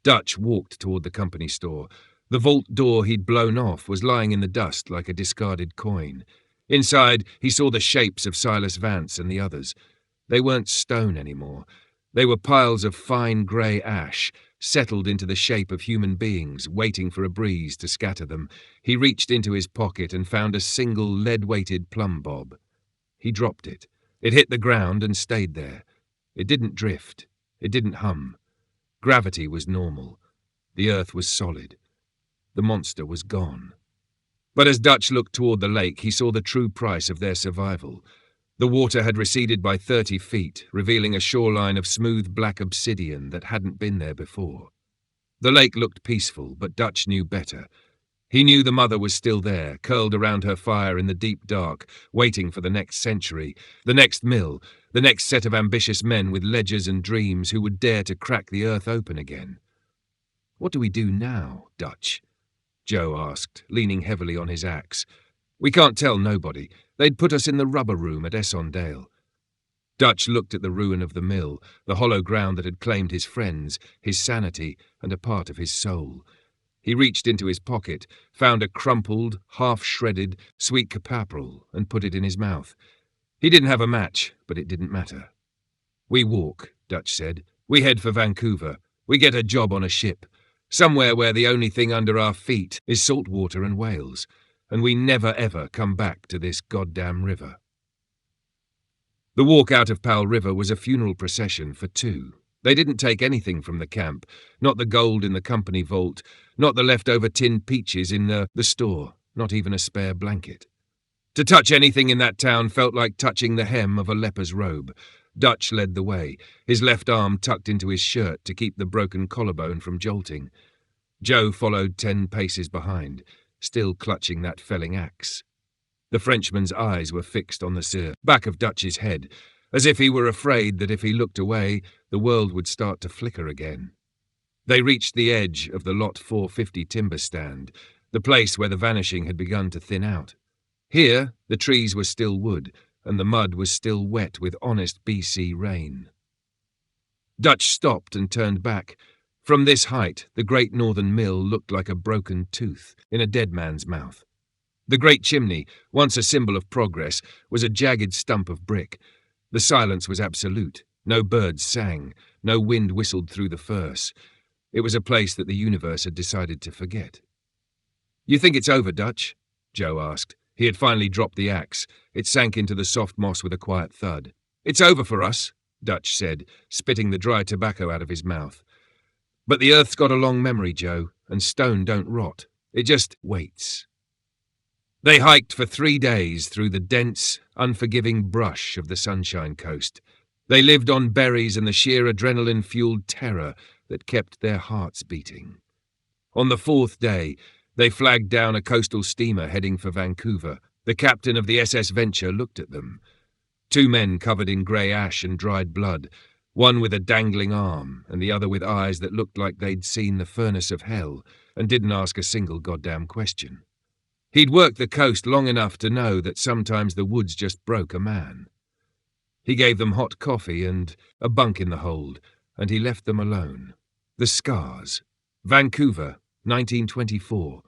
Dutch walked toward the company store. The vault door he'd blown off was lying in the dust like a discarded coin. Inside, he saw the shapes of Silas Vance and the others. They weren't stone anymore. They were piles of fine grey ash, settled into the shape of human beings, waiting for a breeze to scatter them. He reached into his pocket and found a single lead-weighted plumb bob. He dropped it. It hit the ground and stayed there. It didn't drift. It didn't hum. Gravity was normal. The earth was solid. The monster was gone. But as Dutch looked toward the lake, he saw the true price of their survival. The water had receded by 30 feet, revealing a shoreline of smooth black obsidian that hadn't been there before. The lake looked peaceful, but Dutch knew better. He knew the mother was still there, curled around her fire in the deep dark, waiting for the next century, the next mill, the next set of ambitious men with ledgers and dreams who would dare to crack the earth open again. "What do we do now, Dutch?" Joe asked, leaning heavily on his axe. "We can't tell nobody. They'd put us in the rubber room at Essondale." Dutch looked at the ruin of the mill, the hollow ground that had claimed his friends, his sanity, and a part of his soul. He reached into his pocket, found a crumpled, half-shredded, sweet capapril, and put it in his mouth. He didn't have a match, but it didn't matter. "We walk," Dutch said. "We head for Vancouver. We get a job on a ship. Somewhere where the only thing under our feet is salt water and whales. And we never ever come back to this goddamn river." The walk out of Powell River was a funeral procession for two. They didn't take anything from the camp, not the gold in the company vault, not the leftover tinned peaches in the store, not even a spare blanket. To touch anything in that town felt like touching the hem of a leper's robe. Dutch led the way, his left arm tucked into his shirt to keep the broken collarbone from jolting. Joe followed 10 paces behind. still clutching that felling axe. The Frenchman's eyes were fixed on the back of Dutch's head, as if he were afraid that if he looked away, the world would start to flicker again. They reached the edge of the Lot 450 timber stand, the place where the vanishing had begun to thin out. Here, the trees were still wood, and the mud was still wet with honest BC rain. Dutch stopped and turned back. From this height, the great northern mill looked like a broken tooth in a dead man's mouth. The great chimney, once a symbol of progress, was a jagged stump of brick. The silence was absolute. No birds sang. No wind whistled through the furse. It was a place that the universe had decided to forget. "You think it's over, Dutch?" Joe asked. He had finally dropped the axe. It sank into the soft moss with a quiet thud. "It's over for us," Dutch said, spitting the dry tobacco out of his mouth. "But the earth's got a long memory, Joe, and stone don't rot. It just waits." They hiked for 3 days through the dense, unforgiving brush of the Sunshine Coast. They lived on berries and the sheer adrenaline-fueled terror that kept their hearts beating. On the 4th day, they flagged down a coastal steamer heading for Vancouver. The captain of the SS Venture looked at them. 2 men covered in grey ash and dried blood, one with a dangling arm and the other with eyes that looked like they'd seen the furnace of hell and didn't ask a single goddamn question. He'd worked the coast long enough to know that sometimes the woods just broke a man. He gave them hot coffee and a bunk in the hold, and he left them alone. The scars. Vancouver, 1924.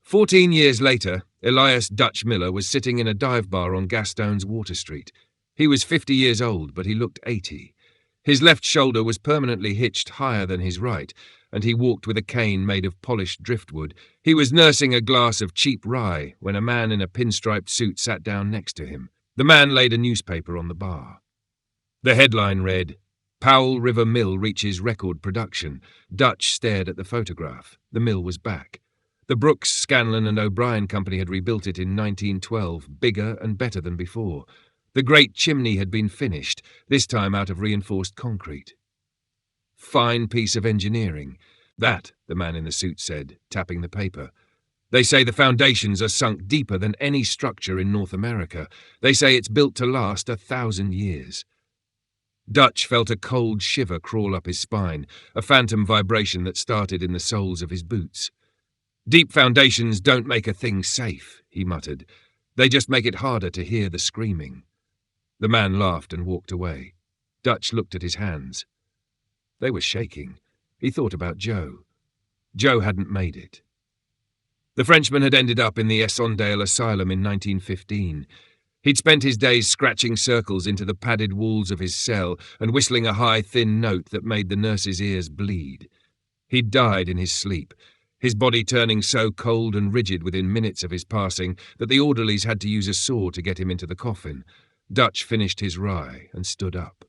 14 years later, Elias Dutch Miller was sitting in a dive bar on Gastone's Water Street. He was 50 years old, but he looked 80. His left shoulder was permanently hitched higher than his right, and he walked with a cane made of polished driftwood. He was nursing a glass of cheap rye when a man in a pinstriped suit sat down next to him. The man laid a newspaper on the bar. The headline read, "Powell River Mill reaches record production." Dutch stared at the photograph. The mill was back. The Brooks, Scanlon and O'Brien Company had rebuilt it in 1912, bigger and better than before. The great chimney had been finished, this time out of reinforced concrete. "Fine piece of engineering. That," the man in the suit said, tapping the paper. "They say the foundations are sunk deeper than any structure in North America. They say it's built to last 1,000 years. Dutch felt a cold shiver crawl up his spine, a phantom vibration that started in the soles of his boots. "Deep foundations don't make a thing safe," he muttered. "They just make it harder to hear the screaming." The man laughed and walked away. Dutch looked at his hands. They were shaking. He thought about Joe. Joe hadn't made it. The Frenchman had ended up in the Essondale Asylum in 1915. He'd spent his days scratching circles into the padded walls of his cell and whistling a high, thin note that made the nurse's ears bleed. He'd died in his sleep, his body turning so cold and rigid within minutes of his passing that the orderlies had to use a saw to get him into the coffin. Dutch finished his rye and stood up.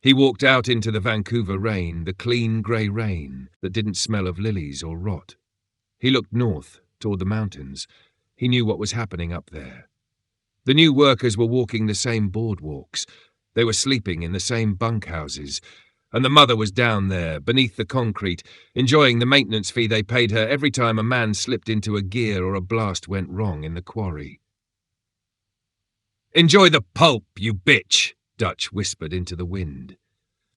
He walked out into the Vancouver rain, the clean grey rain that didn't smell of lilies or rot. He looked north, toward the mountains. He knew what was happening up there. The new workers were walking the same boardwalks. They were sleeping in the same bunkhouses. And the mother was down there, beneath the concrete, enjoying the maintenance fee they paid her every time a man slipped into a gear or a blast went wrong in the quarry. "Enjoy the pulp, you bitch," Dutch whispered into the wind.